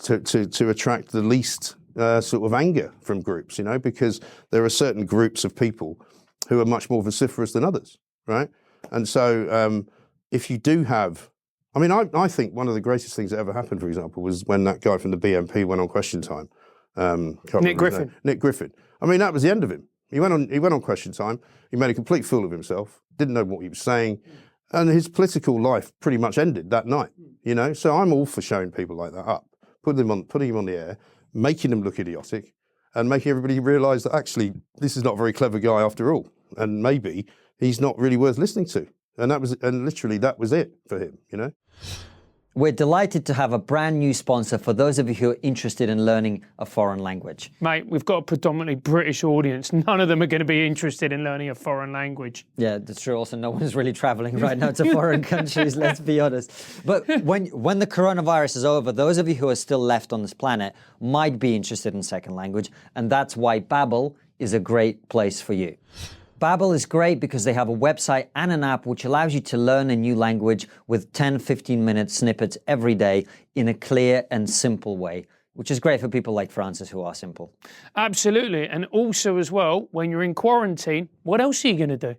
to attract the least sort of anger from groups, because there are certain groups of people who are much more vociferous than others, right? And so if you do have, I think one of the greatest things that ever happened, for example, was when that guy from the BNP went on Question Time. Nick Griffin. Nick Griffin. That was the end of him. He went on Question Time. He made a complete fool of himself. Didn't know what he was saying, and his political life pretty much ended that night. So I'm all for showing people like that up, putting him on the air, making them look idiotic, and making everybody realise that actually this is not a very clever guy after all, and maybe he's not really worth listening to. And literally that was it for him. We're delighted to have a brand new sponsor for those of you who are interested in learning a foreign language. Mate, we've got a predominantly British audience. None of them are going to be interested in learning a foreign language. Yeah, that's true. Also, no one is really traveling right now to foreign countries, let's be honest. But when the coronavirus is over, those of you who are still left on this planet might be interested in second language, and that's why Babbel is a great place for you. Babbel is great because they have a website and an app which allows you to learn a new language with 10-15-minute snippets every day in a clear and simple way, which is great for people like Francis who are simple. Absolutely. And also as well, when you're in quarantine, what else are you going to do?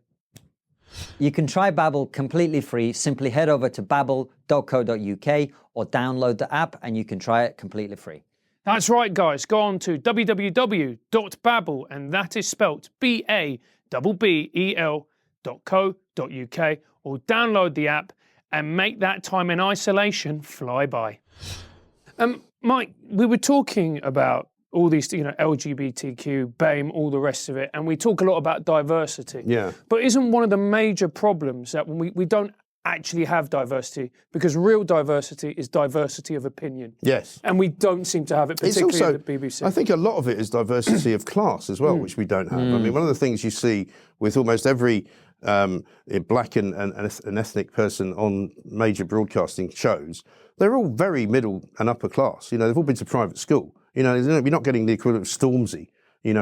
You can try Babbel completely free. Simply head over to babbel.co.uk or download the app and you can try it completely free. That's right, guys. Go on to www.babbel, and that is spelt BABBEL.co.uk, or download the app and make that time in isolation fly by. Mike, we were talking about all these, LGBTQ, BAME, all the rest of it, and we talk a lot about diversity. Yeah. But isn't one of the major problems that when we don't actually have diversity, because real diversity is diversity of opinion. Yes. And we don't seem to have it, particularly also, at the BBC. I think a lot of it is diversity of class as well, which we don't have. One of the things you see with almost every black and ethnic person on major broadcasting shows, they're all very middle and upper class. They've all been to private school. You're not getting the equivalent of Stormzy,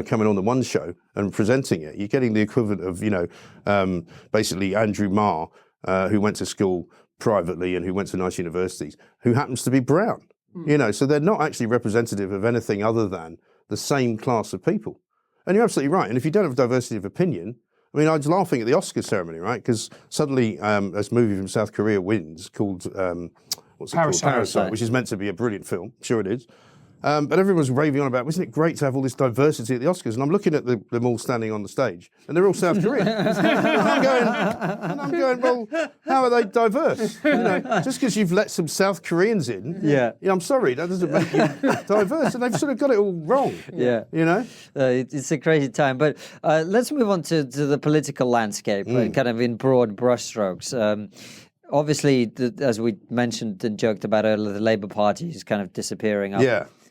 coming on the one show and presenting it. You're getting the equivalent of, basically Andrew Marr, who went to school privately and who went to nice universities, who happens to be brown. So they're not actually representative of anything other than the same class of people. And you're absolutely right. And if you don't have diversity of opinion, I was laughing at the Oscar ceremony, right? Because suddenly this movie from South Korea wins called, Parasite, which is meant to be a brilliant film. Sure it is. But everyone was raving on about, isn't it great to have all this diversity at the Oscars? And I'm looking at them all standing on the stage, and they're all South Korean. and I'm going, well, how are they diverse? Just because you've let some South Koreans in, I'm sorry, that doesn't make you diverse. And they've sort of got it all wrong. Yeah. It's a crazy time. But let's move on to the political landscape, kind of in broad brushstrokes. Obviously, as we mentioned and joked about earlier, the Labour Party is kind of disappearing.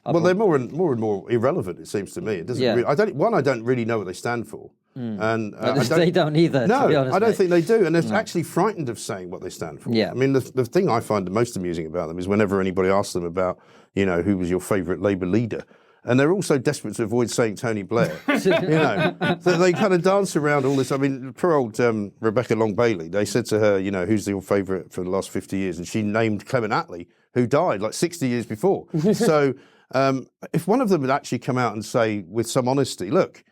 Well, they're more and more irrelevant, it seems to me. It doesn't. I don't really know what they stand for, and they don't either. No, to be honest, I don't think they do, and they're actually frightened of saying what they stand for. Yeah. The thing I find the most amusing about them is whenever anybody asks them about, who was your favourite Labour leader. And they're also desperate to avoid saying Tony Blair. So they kind of dance around all this. Poor old Rebecca Long-Bailey, they said to her, who's your favourite for the last 50 years? And she named Clement Attlee, who died like 60 years before. So if one of them would actually come out and say with some honesty, look,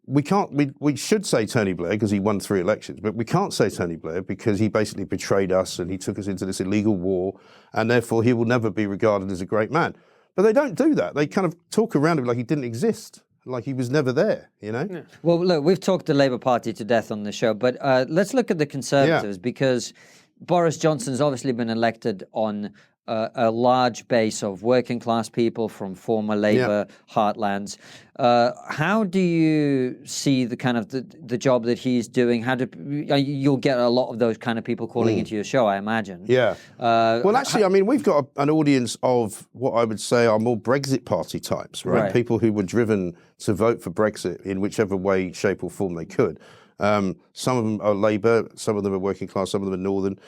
we should say Tony Blair because he won 3 elections, but we can't say Tony Blair because he basically betrayed us and he took us into this illegal war, and therefore he will never be regarded as a great man. But they don't do that. They kind of talk around him like he didn't exist, like he was never there, Yeah. Well, look, we've talked the Labour Party to death on the show, but let's look at the Conservatives because Boris Johnson's obviously been elected on a large base of working class people from former Labour heartlands. How do you see the kind of the job that he's doing? You'll get a lot of those kind of people calling into your show, I imagine. Yeah. Well, actually, we've got an audience of what I would say are more Brexit Party types, right? People who were driven to vote for Brexit in whichever way, shape or form they could. Some of them are Labour, some of them are working class, some of them are Northern.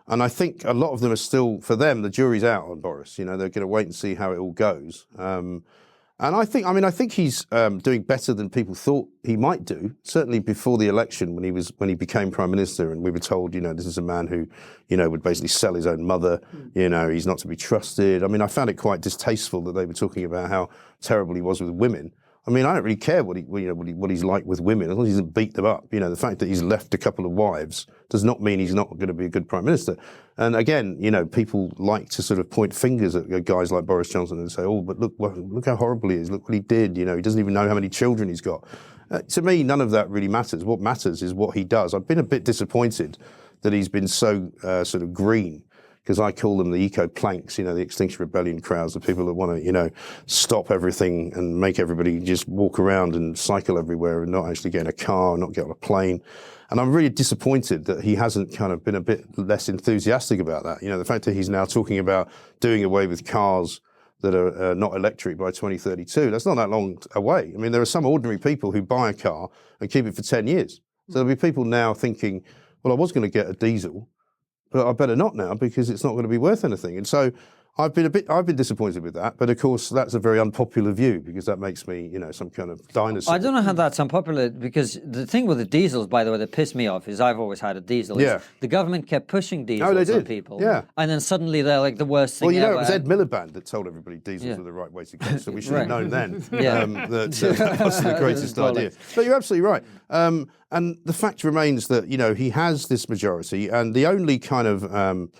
And I think a lot of them are still, for them, the jury's out on Boris. You know, they're going to wait and see how it all goes. And I think he's doing better than people thought he might do. Certainly before the election, when he became prime minister, and we were told, you know, this is a man who, you know, would basically sell his own mother. You know, he's not to be trusted. I mean, I found it quite distasteful that they were talking about how terrible he was with women. I mean, I don't really care what he's like with women, as long as he doesn't beat them up. You know, the fact that he's left a couple of wives does not mean he's not going to be a good prime minister. And again, you know, people like to sort of point fingers at guys like Boris Johnson and say, "Oh, but look how horrible he is. Look what he did. You know, he doesn't even know how many children he's got." To me, none of that really matters. What matters is what he does. I've been a bit disappointed that he's been so sort of green, because I call them the eco-planks, you know, the Extinction Rebellion crowds, the people that want to, you know, stop everything and make everybody just walk around and cycle everywhere and not actually get in a car, not get on a plane. And I'm really disappointed that he hasn't kind of been a bit less enthusiastic about that. You know, the fact that he's now talking about doing away with cars that are not electric by 2032, that's not that long away. I mean, there are some ordinary people who buy a car and keep it for 10 years. So there'll be people now thinking, well, I was going to get a diesel, but I better not now because it's not going to be worth anything. And so I've been disappointed with that. But of course, that's a very unpopular view because that makes me, you know, some kind of dinosaur. I don't know how that's unpopular, because the thing with the diesels, by the way, that pissed me off is I've always had a diesel. Yeah. The government kept pushing diesels on people. Yeah. And then suddenly they're like the worst thing ever. Well, you know, it was Ed Miliband that told everybody diesels were the right way to go. So we should have known then that wasn't the greatest idea. But you're absolutely right. And the fact remains that, you know, he has this majority, and the only kind of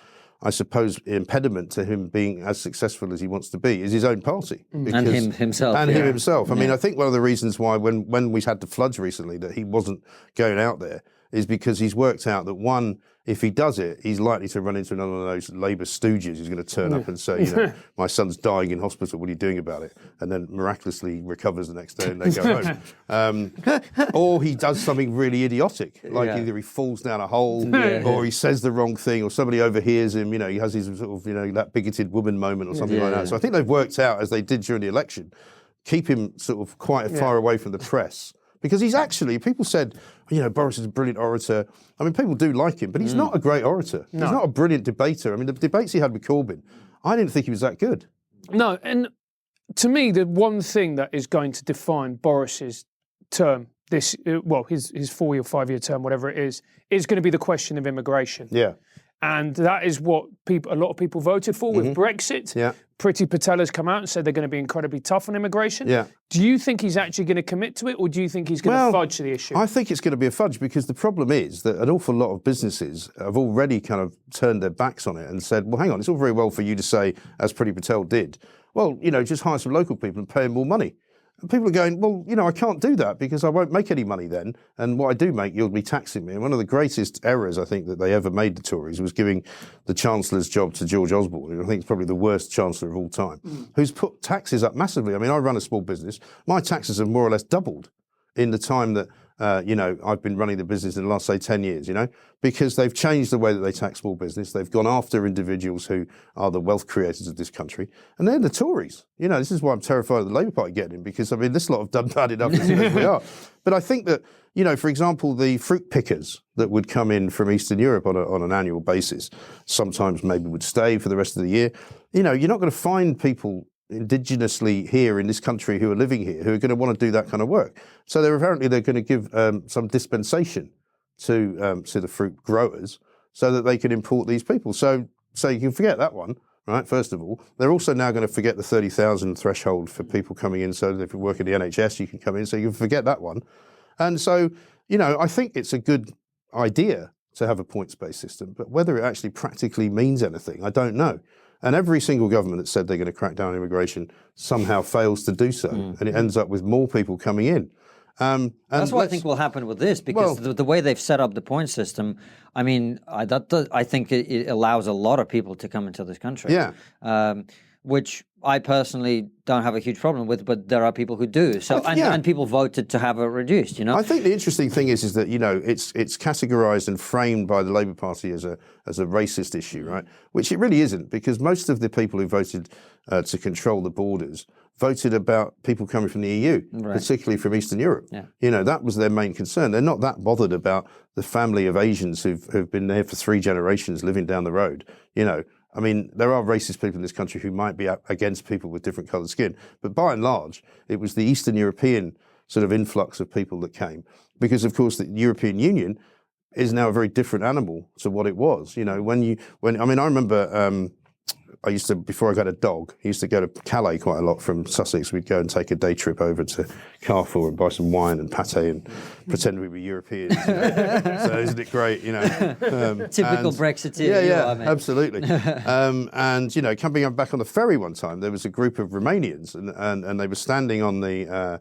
I suppose, impediment to him being as successful as he wants to be is his own party. And himself. And him himself. I mean, I think one of the reasons why when we had the floods recently that he wasn't going out there is because he's worked out that, one, if he does it, he's likely to run into another of those Labour stooges who's going to turn up and say, you know, my son's dying in hospital, what are you doing about it? And then miraculously recovers the next day and they go home. Or he does something really idiotic, like either he falls down a hole or he says the wrong thing or somebody overhears him, you know, he has his sort of, you know, that bigoted woman moment or something like that. So I think they've worked out, as they did during the election, keep him sort of quite far away from the press. Because he's actually, people said, you know, Boris is a brilliant orator. I mean, people do like him, but he's not a great orator. No. He's not a brilliant debater. I mean, the debates he had with Corbyn, I didn't think he was that good. No, and to me, the one thing that is going to define Boris's term, his 4 or 5 year term, whatever it is going to be the question of immigration. Yeah. And that is what a lot of people voted for with Brexit. Yeah. Priti Patel has come out and said they're going to be incredibly tough on immigration. Yeah. Do you think he's actually going to commit to it, or do you think he's going to fudge the issue? I think it's going to be a fudge, because the problem is that an awful lot of businesses have already kind of turned their backs on it and said, well, hang on, it's all very well for you to say, as Priti Patel did, well, you know, just hire some local people and pay them more money. And people are going, well, you know, I can't do that because I won't make any money then. And what I do make, you'll be taxing me. And one of the greatest errors, I think, that they ever made, the Tories, was giving the Chancellor's job to George Osborne, who I think is probably the worst Chancellor of all time, who's put taxes up massively. I mean, I run a small business. My taxes have more or less doubled in the time that, you know, I've been running the business in the last, say, 10 years, you know, because they've changed the way that they tax small business. They've gone after individuals who are the wealth creators of this country. And they're the Tories. You know, this is why I'm terrified of the Labour Party getting in, because, I mean, this lot have done bad enough as we are. But I think that, you know, for example, the fruit pickers that would come in from Eastern Europe on an annual basis, sometimes maybe would stay for the rest of the year. You know, you're not going to find people indigenously here in this country who are living here who are going to want to do that kind of work. So they're going to give some dispensation to the fruit growers so that they can import these people. So you can forget that one, right? First of all, they're also now going to forget the 30,000 threshold for people coming in. So that if you work at the NHS, you can come in. So you can forget that one. And so, you know, I think it's a good idea to have a points-based system, but whether it actually practically means anything, I don't know. And every single government that said they're going to crack down on immigration somehow fails to do so. And it ends up with more people coming in. And that's what I think will happen with this, because the way they've set up the point system, I mean, I think it allows a lot of people to come into this country. Yeah. Which I personally don't have a huge problem with, but there are people who do. So and people voted to have it reduced, you know? I think the interesting thing is that, you know, it's categorised and framed by the Labour Party as a racist issue, right? Which it really isn't, because most of the people who voted to control the borders voted about people coming from the EU, particularly from Eastern Europe. Yeah. You know, that was their main concern. They're not that bothered about the family of Asians who've been there for 3 generations living down the road. You know, I mean, there are racist people in this country who might be against people with different coloured skin, but by and large, it was the Eastern European sort of influx of people that came. Because, of course, the European Union is now a very different animal to what it was. You know, I remember I used to, before I got a dog, I used to go to Calais quite a lot from Sussex. We'd go and take a day trip over to Carrefour and buy some wine and pâté and pretend we were Europeans. You know? So isn't it great, you know? Typical Brexiteer. Yeah, absolutely. And, you know, coming back on the ferry one time, there was a group of Romanians and they were standing on the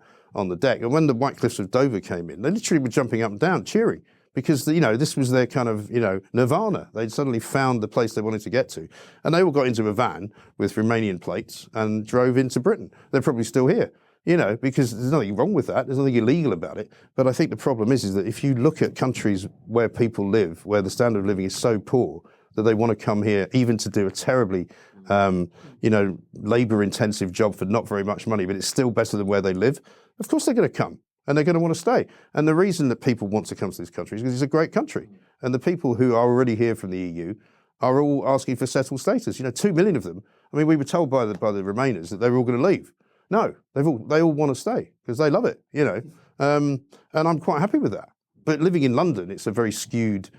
deck. And when the White Cliffs of Dover came in, they literally were jumping up and down, cheering. Because, you know, this was their kind of, you know, nirvana. They'd suddenly found the place they wanted to get to. And they all got into a van with Romanian plates and drove into Britain. They're probably still here, you know, because there's nothing wrong with that. There's nothing illegal about it. But I think the problem is that if you look at countries where people live, where the standard of living is so poor that they want to come here even to do a terribly, you know, labour-intensive job for not very much money, but it's still better than where they live, of course they're going to come. And they're going to want to stay. And the reason that people want to come to this country is because it's a great country. And the people who are already here from the EU are all asking for settled status. You know, 2 million of them. I mean, we were told by the Remainers that they were all going to leave. No, they all want to stay because they love it, you know. And I'm quite happy with that. But living in London, it's a very skewed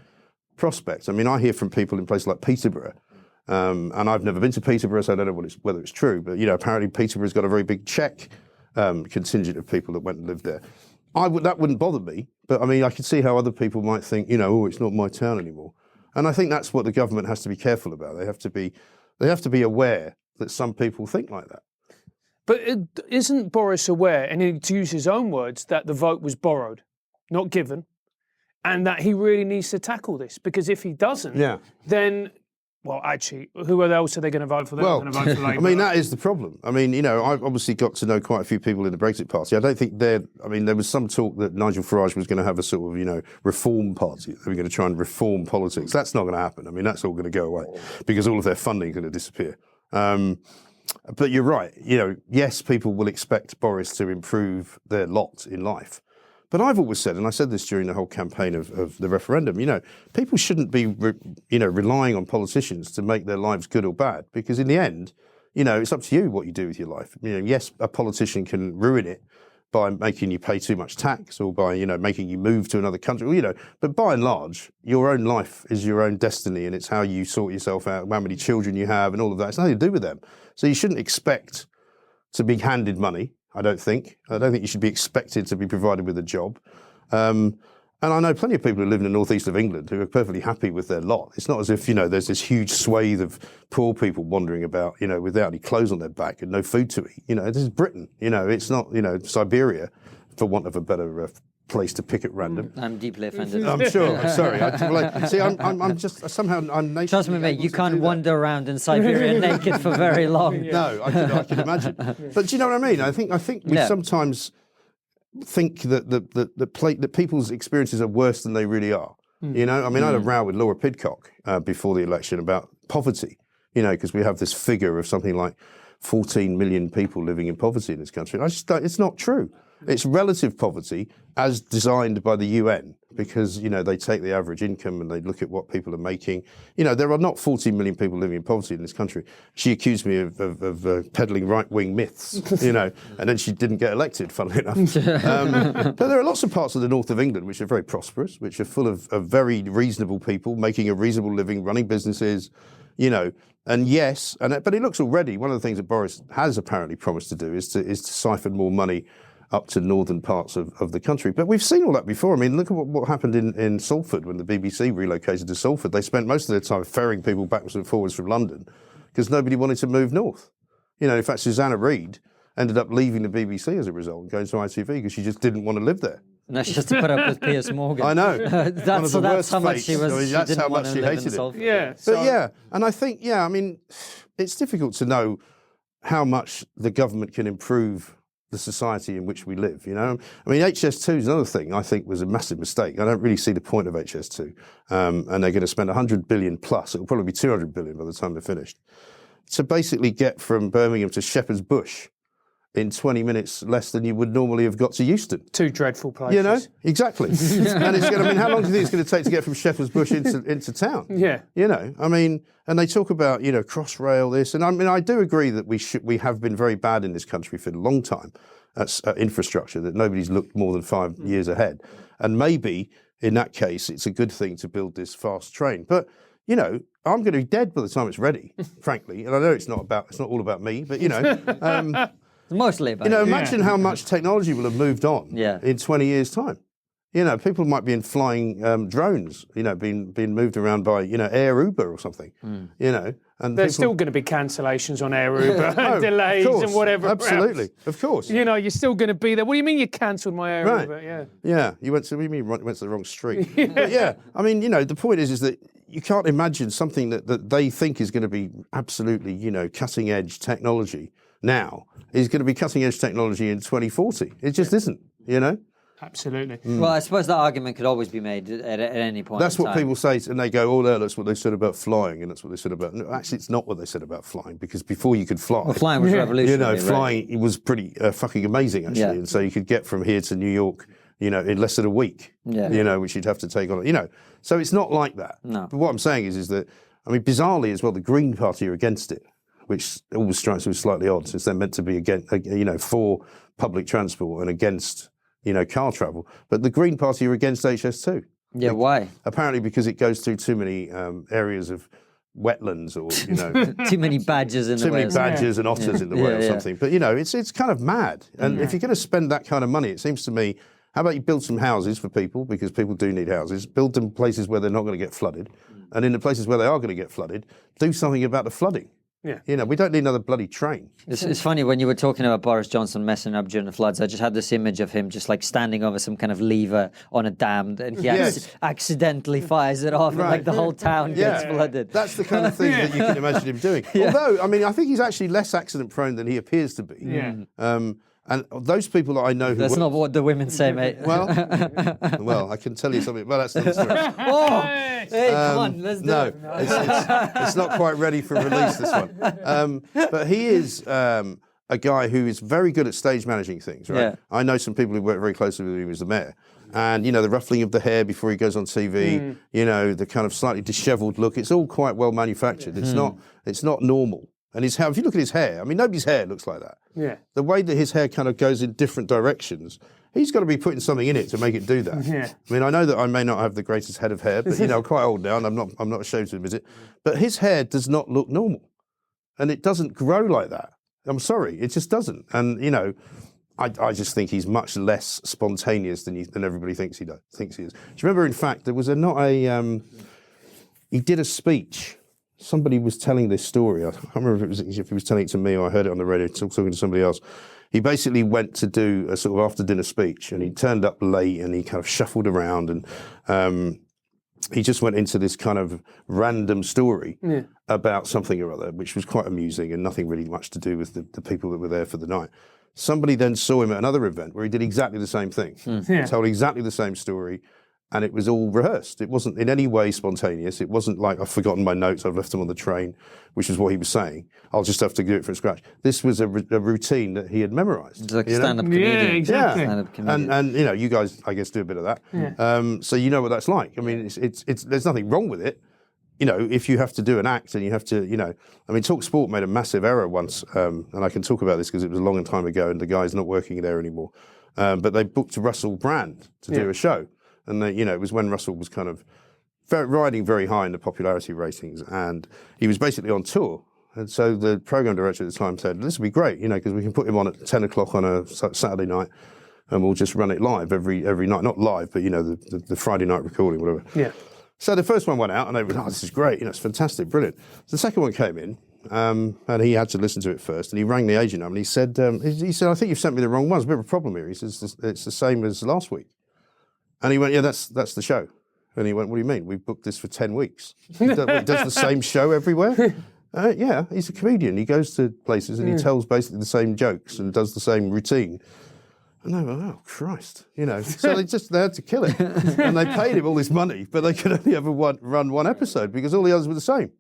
prospect. I mean, I hear from people in places like Peterborough, and I've never been to Peterborough, so I don't know whether it's true. But, you know, apparently Peterborough's got a very big Czech contingent of people that went and lived there. That wouldn't bother me, but I mean, I could see how other people might think, you know, oh, it's not my town anymore. And I think that's what the government has to be careful about. They have to be aware that some people think like that. But isn't Boris aware, and to use his own words, that the vote was borrowed, not given, and that he really needs to tackle this? Because if he doesn't, then... Well, actually, who else are they going to vote for? They're going to vote for Labour. I mean, that is the problem. I mean, you know, I've obviously got to know quite a few people in the Brexit Party. I don't think there was some talk that Nigel Farage was going to have a sort of, you know, reform party. They were going to try and reform politics. That's not going to happen. I mean, that's all going to go away because all of their funding is going to disappear. But you're right. You know, yes, people will expect Boris to improve their lot in life. But I've always said, and I said this during the whole campaign of the referendum, you know, people shouldn't be, relying on politicians to make their lives good or bad, because in the end, you know, it's up to you what you do with your life. You know, yes, a politician can ruin it by making you pay too much tax or by, you know, making you move to another country, you know, but by and large, your own life is your own destiny and it's how you sort yourself out, how many children you have and all of that. It's nothing to do with them. So you shouldn't expect to be handed money. I don't think you should be expected to be provided with a job. And I know plenty of people who live in the northeast of England who are perfectly happy with their lot. It's not as if, you know, there's this huge swathe of poor people wandering about, you know, without any clothes on their back and no food to eat. You know, this is Britain. You know, it's not, you know, Siberia, for want of a better place to pick at random. I'm deeply offended. I'm sure. I'm sorry. I'm just somehow I'm nation. Trust me, mate. You can't wander around in Siberia naked for very long. No, I can imagine. But do you know what I mean? I think we sometimes think that people's experiences are worse than they really are. You know, I mean, I had a row with Laura Pidcock before the election about poverty. You know, because we have this figure of something like 14 million people living in poverty in this country. And I just don't, it's not true. It's relative poverty as designed by the UN because, you know, they take the average income and they look at what people are making. You know, there are not 14 million people living in poverty in this country. She accused me of peddling right-wing myths, you know, and then she didn't get elected, funnily enough. But there are lots of parts of the north of England which are very prosperous, which are full of very reasonable people making a reasonable living, running businesses, you know. And yes, but it looks already, one of the things that Boris has apparently promised to do is to siphon more money up to northern parts of the country. But we've seen all that before. I mean, look at what happened in Salford when the BBC relocated to Salford. They spent most of their time ferrying people backwards and forwards from London because nobody wanted to move north. You know, in fact, Susanna Reid ended up leaving the BBC as a result and going to ITV because she just didn't want to live there. No, she has to put up with Piers Morgan. I know. That's how much she was. I mean, that's how much she hated it. Yeah. But yeah, and I think, I mean, it's difficult to know how much the government can improve the society in which we live, you know? I mean, HS2 is another thing I think was a massive mistake. I don't really see the point of HS2. And they're going to spend 100 billion plus, it'll probably be 200 billion by the time they're finished, to basically get from Birmingham to Shepherd's Bush in 20 minutes less than you would normally have got to Euston. 2 dreadful places. You know, exactly. And it's going to, I mean, how long do you think it's going to take to get from Shepherd's Bush into town? Yeah. You know, I mean, and they talk about, you know, Crossrail this, and I mean, I do agree that we have been very bad in this country for a long time at infrastructure, that nobody's looked more than 5 years ahead. And maybe in that case, it's a good thing to build this fast train. But, you know, I'm going to be dead by the time it's ready, frankly. And I know it's not all about me, but, you know. Mostly about imagine how much technology will have moved on in 20 years' time. You know, people might be in flying drones, you know, being moved around by, you know, Air Uber or something, you know. And there's still going to be cancellations on Air Uber, delays and whatever. Absolutely, else. Of course. You know, you're still going to be there. What do you mean you cancelled my Air Uber? Yeah. Yeah, you went to the wrong street. But yeah, I mean, you know, the point is that you can't imagine something that they think is going to be absolutely, you know, cutting edge technology now is going to be cutting edge technology in 2040. It just isn't, you know. Absolutely. Well, I suppose that argument could always be made at any point. That's what people say, and they go, "Oh, no, that's what they said about flying," and that's what they said about. No, actually, it's not what they said about flying, because before you could fly, flying was revolutionary. You know, flying it was pretty fucking amazing actually, and so you could get from here to New York, you know, in less than a week. Yeah. You know, which you'd have to take on. You know, so it's not like that. No. But what I'm saying is that, I mean, bizarrely as well, the Green Party are against it, which always strikes me as slightly odd, since they're meant to be against, you know, for public transport and against, you know, car travel. But the Green Party are against HS2. Yeah, why? Apparently because it goes through too many areas of wetlands, or, you know... too many badgers in the way. Too many badgers and otters in the way or something. But, you know, it's kind of mad. And if you're going to spend that kind of money, it seems to me, how about you build some houses for people, because people do need houses, build them places where they're not going to get flooded, and in the places where they are going to get flooded, do something about the flooding. Yeah. You know, we don't need another bloody train. It's funny, when you were talking about Boris Johnson messing up during the floods, I just had this image of him just like standing over some kind of lever on a dam, and he accidentally fires it off, and like the whole town gets flooded. That's the kind of thing that you can imagine him doing. Although, I mean, I think he's actually less accident prone than he appears to be. Yeah. And those people that I know who... That's not what the women say, mate. Well, I can tell you something. Well, that's not the story. Hey, come on, let's do it. No, it's not quite ready for release, this one. But he is a guy who is very good at stage managing things, right? Yeah. I know some people who work very closely with him as the mayor. And, you know, the ruffling of the hair before he goes on TV, you know, the kind of slightly dishevelled look, it's all quite well manufactured. It's not normal. And his hair, if you look at his hair, I mean, nobody's hair looks like that. Yeah. The way that his hair kind of goes in different directions, he's got to be putting something in it to make it do that. Yeah. I mean, I know that I may not have the greatest head of hair, but, you know, I'm quite old now, and I'm not ashamed to admit it. But his hair does not look normal. And it doesn't grow like that. I'm sorry, it just doesn't. And, you know, I just think he's much less spontaneous than everybody thinks he is. Do you remember, in fact, there was he did a speech. Somebody was telling this story. I can't remember if he was telling it to me or I heard it on the radio talking to somebody else. He basically went to do a sort of after-dinner speech, and he turned up late, and he kind of shuffled around, and he just went into this kind of random story about something or other, which was quite amusing and nothing really much to do with the people that were there for the night. Somebody then saw him at another event where he did exactly the same thing. Told exactly the same story. And it was all rehearsed. It wasn't in any way spontaneous. It wasn't like, I've forgotten my notes, I've left them on the train, which is what he was saying. I'll just have to do it from scratch. This was a routine that he had memorized. It's like a stand-up comedian. Yeah, exactly. Stand-up comedian. And you know, you guys, I guess, do a bit of that. Yeah. So you know what that's like. I mean, it's there's nothing wrong with it. You know, if you have to do an act and you have to, you know, I mean, Talk Sport made a massive error once, and I can talk about this because it was a long time ago and the guy's not working there anymore. But they booked Russell Brand to do a show. And you know, it was when Russell was kind of riding very high in the popularity ratings, and he was basically on tour. And so the program director at the time said, "This would be great, you know, because we can put him on at 10 o'clock on a Saturday night, and we'll just run it live every night, not live, but you know, the Friday night recording, whatever." Yeah. So the first one went out, and they were, "Oh, this is great, you know, it's fantastic, brilliant." So the second one came in, and he had to listen to it first, and he rang the agent up, and he said, "I think you've sent me the wrong one. There's a bit of a problem here." He says, "It's the same as last week." And he went, "Yeah, that's the show." And he went, "What do you mean? We've booked this for 10 weeks. He does the same show everywhere?" Yeah, he's a comedian. He goes to places and he tells basically the same jokes and does the same routine. And they went, "Oh, Christ," you know. So they had to kill it. And they paid him all this money, but they could only ever run one episode because all the others were the same.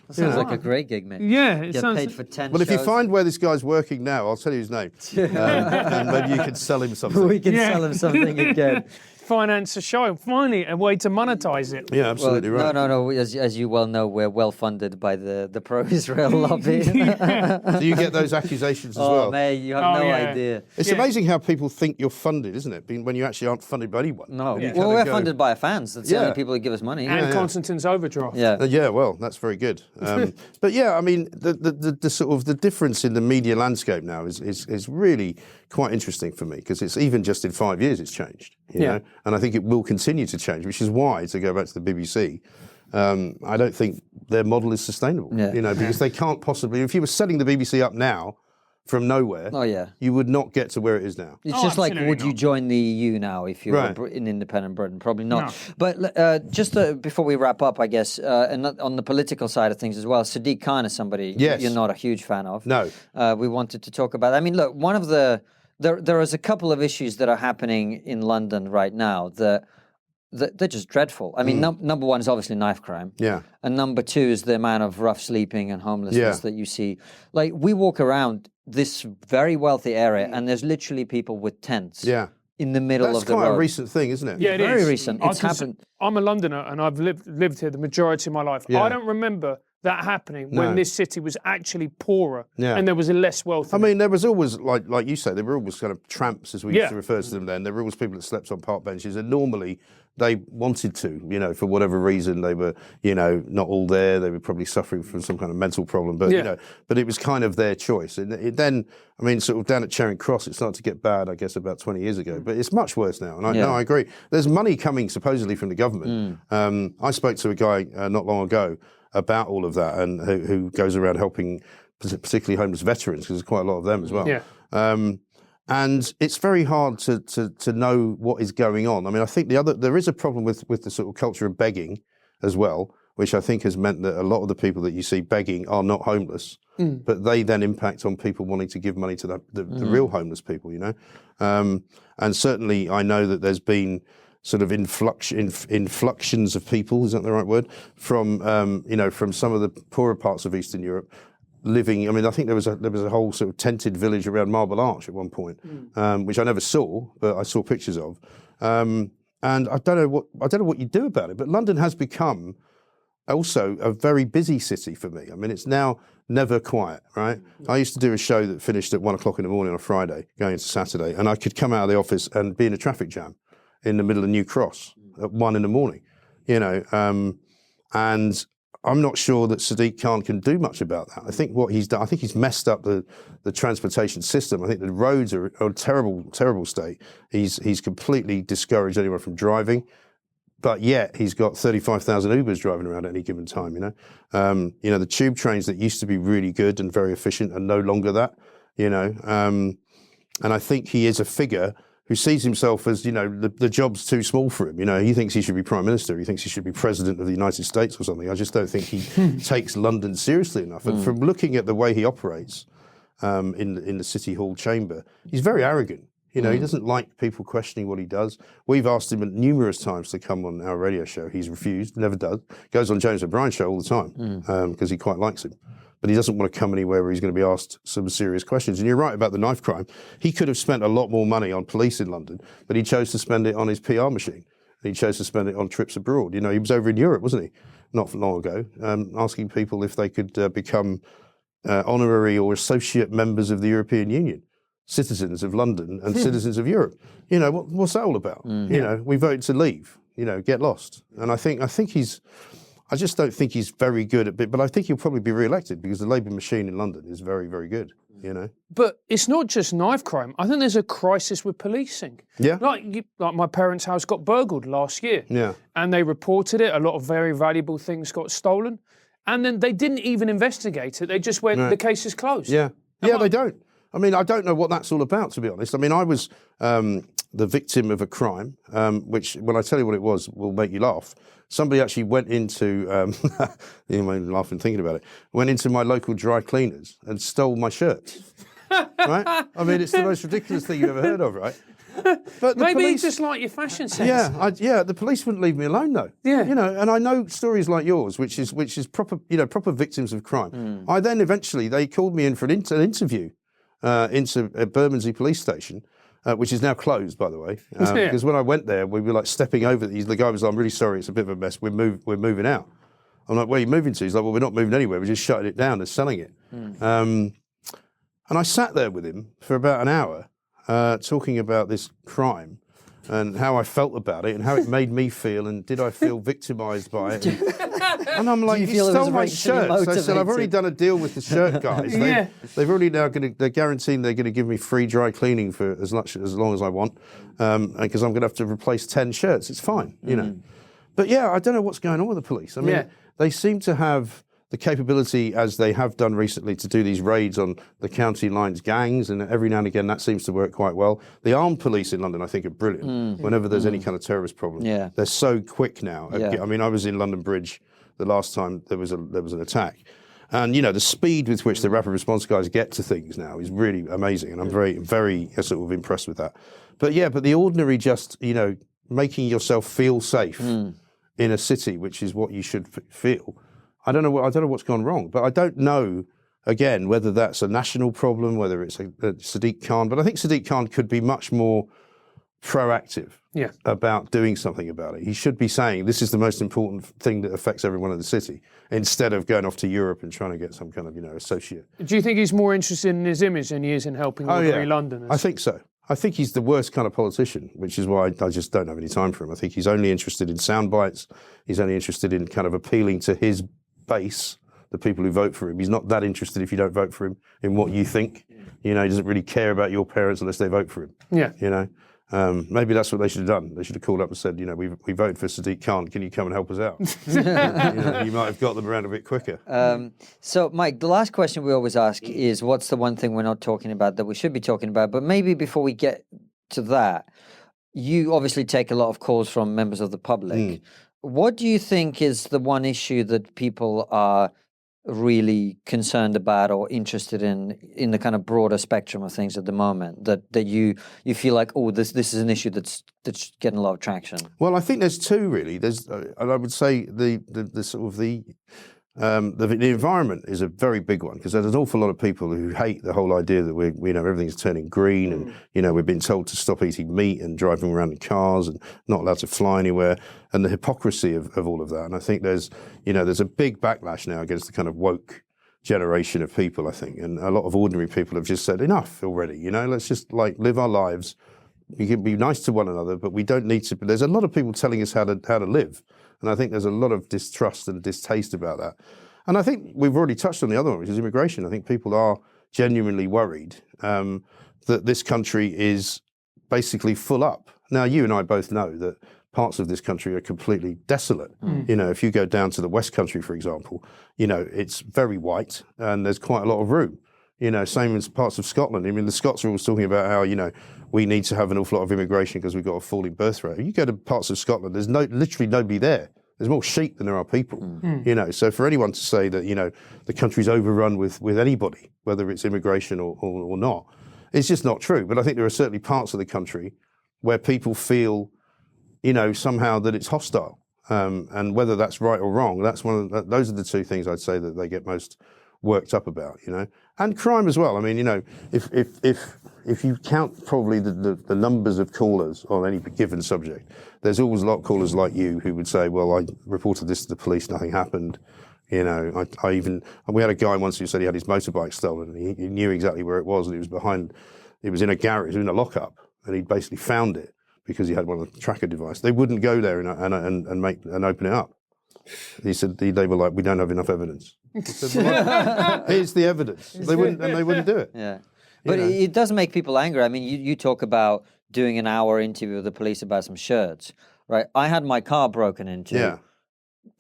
That sounds like a great gig, mate. Yeah, it Get sounds paid for 10 Well, if you shows. find where this guy's working now, I'll tell you his name. And maybe you can sell him something. we can sell him something again. finance a show. Finally, a way to monetize it. Yeah, absolutely right. No. As you well know, we're well funded by the pro-Israel lobby. Do you get those accusations as well? Oh, mate, you have no idea. It's amazing how people think you're funded, isn't it? When you actually aren't funded by anyone. No. And you Well, kinda we're go, funded by our fans. That's the only people that give us money. And Constantine's overdraft. Yeah. Yeah, well, that's very good. But yeah, I mean, the sort of the difference in the media landscape now is really quite interesting for me, because it's even just in 5 years it's changed. You know? And I think it will continue to change, which is why, to go back to the BBC, I don't think their model is sustainable. You know, because they can't possibly. If you were setting the BBC up now from nowhere, you would not get to where it is now. It's just like, would you join the EU now if you were in independent Britain? Probably not. No. But just before we wrap up, I guess, and on the political side of things as well, Sadiq Khan is somebody you're not a huge fan of. No. We wanted to talk about. I mean, look, one of the there is a couple of issues that are happening in London right now that they're just dreadful. I mean, number one is obviously knife crime. Yeah. And number two is the amount of rough sleeping and homelessness that you see. Like, we walk around this very wealthy area and there's literally people with tents in the middle of the road. That's quite a recent thing, isn't it? Yeah, it very is. recent. It's happened. I'm a Londoner and I've lived here the majority of my life. I don't remember that happening when this city was actually poorer and there was a less wealth. I mean, there was always, like you say, there were always kind of tramps, as we used to refer to them then. There were always people that slept on park benches, and normally they wanted to, you know, for whatever reason. They were, you know, not all there. They were probably suffering from some kind of mental problem, but you know, but it was kind of their choice. And then, I mean, sort of down at Charing Cross, it started to get bad, I guess, about 20 years ago. But it's much worse now. And I agree. There's money coming supposedly from the government. I spoke to a guy not long ago about all of that, and who goes around helping particularly homeless veterans, because there's quite a lot of them as well. And it's very hard to know what is going on. I mean, I think there is a problem with the sort of culture of begging as well, which I think has meant that a lot of the people that you see begging are not homeless, but they then impact on people wanting to give money to the real homeless people, you know. And certainly I know that there's been sort of influxions of people, is that the right word, from you know, from some of the poorer parts of Eastern Europe, living. I mean, I think there was a whole sort of tented village around Marble Arch at one point, which I never saw, but I saw pictures of. And I don't know what you do about it. But London has become also a very busy city for me. I mean, it's now never quiet, right? I used to do a show that finished at 1 o'clock in the morning on a Friday, going into Saturday, and I could come out of the office and be in a traffic jam in the middle of New Cross at 1 in the morning, you know, and I'm not sure that Sadiq Khan can do much about that. I think what he's done, I think he's messed up the transportation system. I think the roads are a terrible state. He's completely discouraged anyone from driving, but yet he's got 35,000 Ubers driving around at any given time, you know. You know, the tube trains that used to be really good and very efficient are no longer that, you know. And I think he is a figure who sees himself as, you know, the job's too small for him. You know, he thinks he should be Prime Minister. He thinks he should be President of the United States or something. I just don't think he takes London seriously enough. And from looking at the way he operates in the City Hall chamber, he's very arrogant. You know, he doesn't like people questioning what he does. We've asked him numerous times to come on our radio show. He's refused, never does. Goes on James O'Brien's show all the time because he quite likes him. But he doesn't want to come anywhere where he's going to be asked some serious questions. And you're right about the knife crime. He could have spent a lot more money on police in London, but he chose to spend it on his PR machine. And he chose to spend it on trips abroad. You know, he was over in Europe, wasn't he? Not long ago, asking people if they could become honorary or associate members of the European Union, citizens of London and citizens of Europe. You know, what's that all about? You know, we voted to leave, you know, get lost. And I think I just don't think he's very good at it, but I think he'll probably be re-elected because the Labour machine in London is very, very good, you know. But it's not just knife crime. I think there's a crisis with policing. Yeah. Like my parents' house got burgled last year. Yeah. And they reported it. A lot of very valuable things got stolen. And then they didn't even investigate it. They just went, the case is closed. Yeah. Yeah, they don't. I mean, I don't know what that's all about, to be honest. I mean, I was the victim of a crime, which, when I tell you what it was, will make you laugh. Somebody actually went into, you know, I'm laughing thinking about it, went into my local dry cleaners and stole my shirt. Right? I mean, it's the most ridiculous thing you've ever heard of, right? But the Maybe police, just like your fashion sense. the police wouldn't leave me alone though. Yeah. And I know stories like yours, which is proper, proper victims of crime. I then eventually they called me in for an interview into Bermondsey Police Station. Which is now closed, by the way, because when I went there, we were like stepping over. The guy was like, "I'm really sorry, it's a bit of a mess. We're moving out." I'm like, "Where are you moving to?" He's like, "Well, we're not moving anywhere. We're just shutting it down and selling it." And I sat there with him for about an hour, talking about this crime and how I felt about it and how it made me feel, and did I feel victimised by it? And I'm like, you stole my shirts. I said, I've already done a deal with the shirt guys. They've already now they're guaranteeing they're going to give me free dry cleaning for as long as I want, because I'm going to have to replace 10 shirts. It's fine, But yeah, I don't know what's going on with the police. I mean, they seem to have the capability, as they have done recently, to do these raids on the county lines gangs, and every now and again that seems to work quite well. The armed police in London, I think, are brilliant. Whenever there's any kind of terrorist problem, they're so quick now. I mean, I was in London Bridge the last time there was an attack, and the speed with which the rapid response guys get to things now is really amazing, and I'm very, very sort of impressed with that. But the ordinary, just making yourself feel safe in a city, which is what you should feel. I don't know what's gone wrong, but I don't know, again, whether that's a national problem, whether it's a Sadiq Khan. But I think Sadiq Khan could be much more proactive about doing something about it. He should be saying, this is the most important thing that affects everyone in the city, instead of going off to Europe and trying to get some kind of, associate. Do you think he's more interested in his image than he is in helping ordinary Londoners? I think so. I think he's the worst kind of politician, which is why I just don't have any time for him. I think he's only interested in sound bites. He's only interested in kind of appealing to his base, the people who vote for him. He's not that interested, if you don't vote for him, in what you think. He doesn't really care about your parents unless they vote for him. Maybe that's what they should have done. They should have called up and said, we voted for Sadiq Khan. Can you come and help us out? You might have got them around a bit quicker. So, Mike, the last question we always ask is, what's the one thing we're not talking about that we should be talking about? But maybe before we get to that, you obviously take a lot of calls from members of the public. What do you think is the one issue that people are really concerned about or interested in the kind of broader spectrum of things at the moment, that you feel like, this is an issue that's getting a lot of traction? Well, I think there's two really. There's, and I would say the sort of the environment is a very big one, because there's an awful lot of people who hate the whole idea that everything's turning green, and we're being told to stop eating meat and driving around in cars and not allowed to fly anywhere, and the hypocrisy of all of that. And I think there's a big backlash now against the kind of woke generation of people, I think, and a lot of ordinary people have just said enough already. Let's just live our lives. We can be nice to one another, but we don't need to. But there's a lot of people telling us how to live. And I think there's a lot of distrust and distaste about that. And I think we've already touched on the other one, which is immigration. I think people are genuinely worried that this country is basically full up. Now, you and I both know that parts of this country are completely desolate. If you go down to the West Country, for example, it's very white and there's quite a lot of room. Same as parts of Scotland. I mean, the Scots are always talking about how, we need to have an awful lot of immigration because we've got a falling birth rate. You go to parts of Scotland, there's literally nobody there. There's more sheep than there are people. So for anyone to say that, the country's overrun with anybody, whether it's immigration or not, it's just not true. But I think there are certainly parts of the country where people feel, somehow that it's hostile. And whether that's right or wrong, those are the two things I'd say that they get most worked up about, and crime as well. I mean, if you count probably the numbers of callers on any given subject, there's always a lot of callers like you who would say, well, I reported this to the police, nothing happened. We had a guy once who said he had his motorbike stolen, and he knew exactly where it was, and it was in a garage, it was in a lockup, and he basically found it because he had one of the tracker device. They wouldn't go there and open it up. He said they were like, we don't have enough evidence. Said, well, here's the evidence. They wouldn't do it. Yeah, but it does make people angry. I mean, you talk about doing an hour interview with the police about some shirts, right? I had my car broken into. Yeah.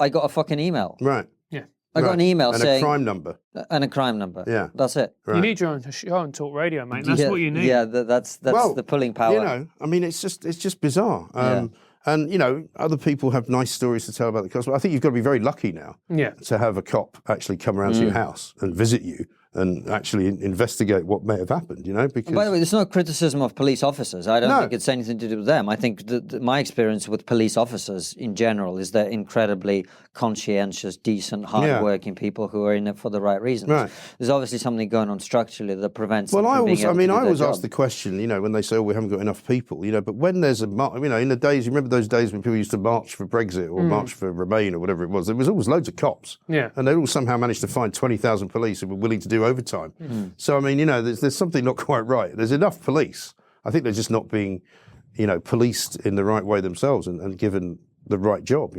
I got a fucking email. Right. Yeah. I got an email saying... And a crime number. And a crime number. Yeah. That's it. Right. You need your own show on talk radio, mate. That's what you need. Yeah, that's the pulling power. I mean, it's just bizarre. And, other people have nice stories to tell about the cops. But I think you've got to be very lucky now to have a cop actually come around to your house and visit you and actually investigate what may have happened, because... By the way, there's no criticism of police officers. I don't think it's anything to do with them. I think my experience with police officers in general is they're incredibly conscientious, decent, hard-working people who are in it for the right reasons. Right. There's obviously something going on structurally that prevents them I from being able to do I always their ask job. the question, when they say, we haven't got enough people, but when there's in the days, you remember those days when people used to march for Brexit or march for Remain or whatever it was, there was always loads of cops. Yeah. And they all somehow managed to find 20,000 police who were willing to do overtime. So, there's something not quite right. There's enough police. I think they're just not being, policed in the right way themselves and given the right job,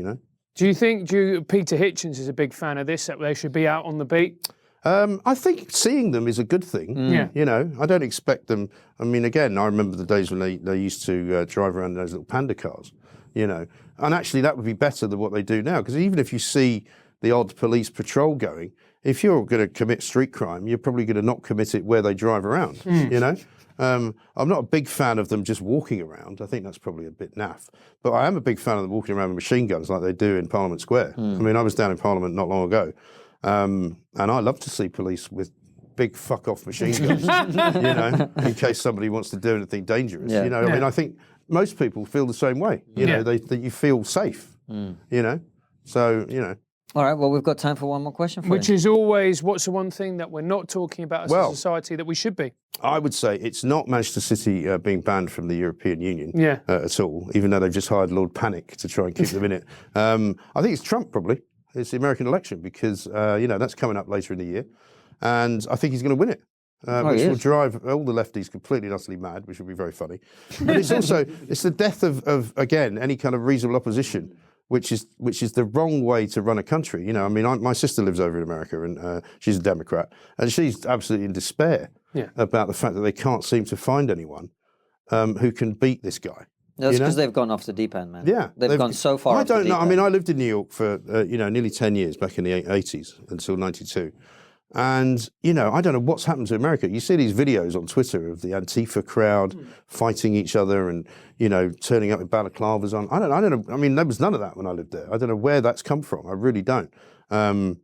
Do you think Peter Hitchens is a big fan of this, that they should be out on the beat? I think seeing them is a good thing. Yeah. I don't expect them. Again, I remember the days when they used to drive around in those little panda cars, and actually that would be better than what they do now. Because even if you see the odd police patrol going, if you're going to commit street crime, you're probably going to not commit it where they drive around, I'm not a big fan of them just walking around. I think that's probably a bit naff. But I am a big fan of them walking around with machine guns like they do in Parliament Square. I was down in Parliament not long ago. And I love to see police with big fuck-off machine guns, in case somebody wants to do anything dangerous. I think most people feel the same way. That you feel safe. So. All right, well, we've got time for one more question for Which you. is always, what's the one thing that we're not talking about as a society that we should be? I would say it's not Manchester City being banned from the European Union at all, even though they've just hired Lord Panic to try and keep them in it. I think it's Trump, probably. It's the American election because, that's coming up later in the year. And I think he's going to win it. Which will drive all the lefties completely and utterly mad, which will be very funny. But it's also, it's the death of again, any kind of reasonable opposition, which is the wrong way to run a country. My sister lives over in America and she's a Democrat and she's absolutely in despair about the fact that they can't seem to find anyone who can beat this guy. That's because they've gone off the deep end, man. Yeah. They've gone so far off the deep end. I lived in New York for, nearly 10 years back in the 80s until 92. And, I don't know what's happened to America. You see these videos on Twitter of the Antifa crowd fighting each other and, turning up with balaclavas on. I don't know. There was none of that when I lived there. I don't know where that's come from. I really don't. And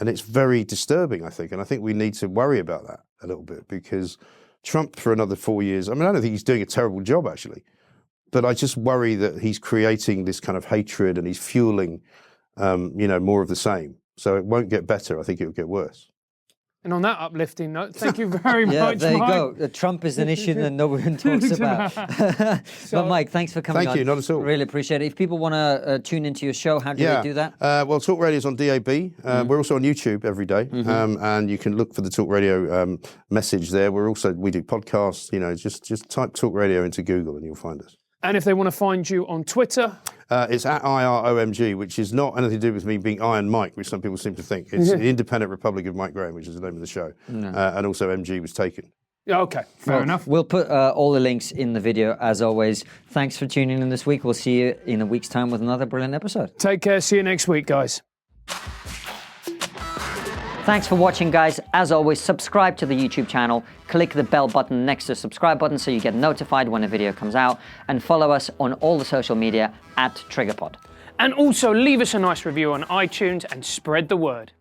it's very disturbing, I think. And I think we need to worry about that a little bit because Trump for another 4 years, I don't think he's doing a terrible job, actually. But I just worry that he's creating this kind of hatred and he's fueling, more of the same. So it won't get better. I think it will get worse. And on that uplifting note, thank you very much, Yeah, there you Mike. go. Trump is an issue that no one talks about. But Mike, thanks for coming on. Thank you, not at all. Really appreciate it. If people want to tune into your show, how do they do that? Well, Talk Radio is on DAB. We're also on YouTube every day, and you can look for the Talk Radio message there. We do podcasts. Just type Talk Radio into Google and you'll find us. And if they want to find you on Twitter? It's at IROMG, which is not anything to do with me being Iron Mike, which some people seem to think. It's the Independent Republic of Mike Graham, which is the name of the show. And also MG was taken. Yeah, okay, fair enough. We'll put all the links in the video, as always. Thanks for tuning in this week. We'll see you in a week's time with another brilliant episode. Take care. See you next week, guys. Thanks for watching, guys. As always, subscribe to the YouTube channel, click the bell button next to the subscribe button so you get notified when a video comes out, and follow us on all the social media at TriggerPod. And also leave us a nice review on iTunes and spread the word.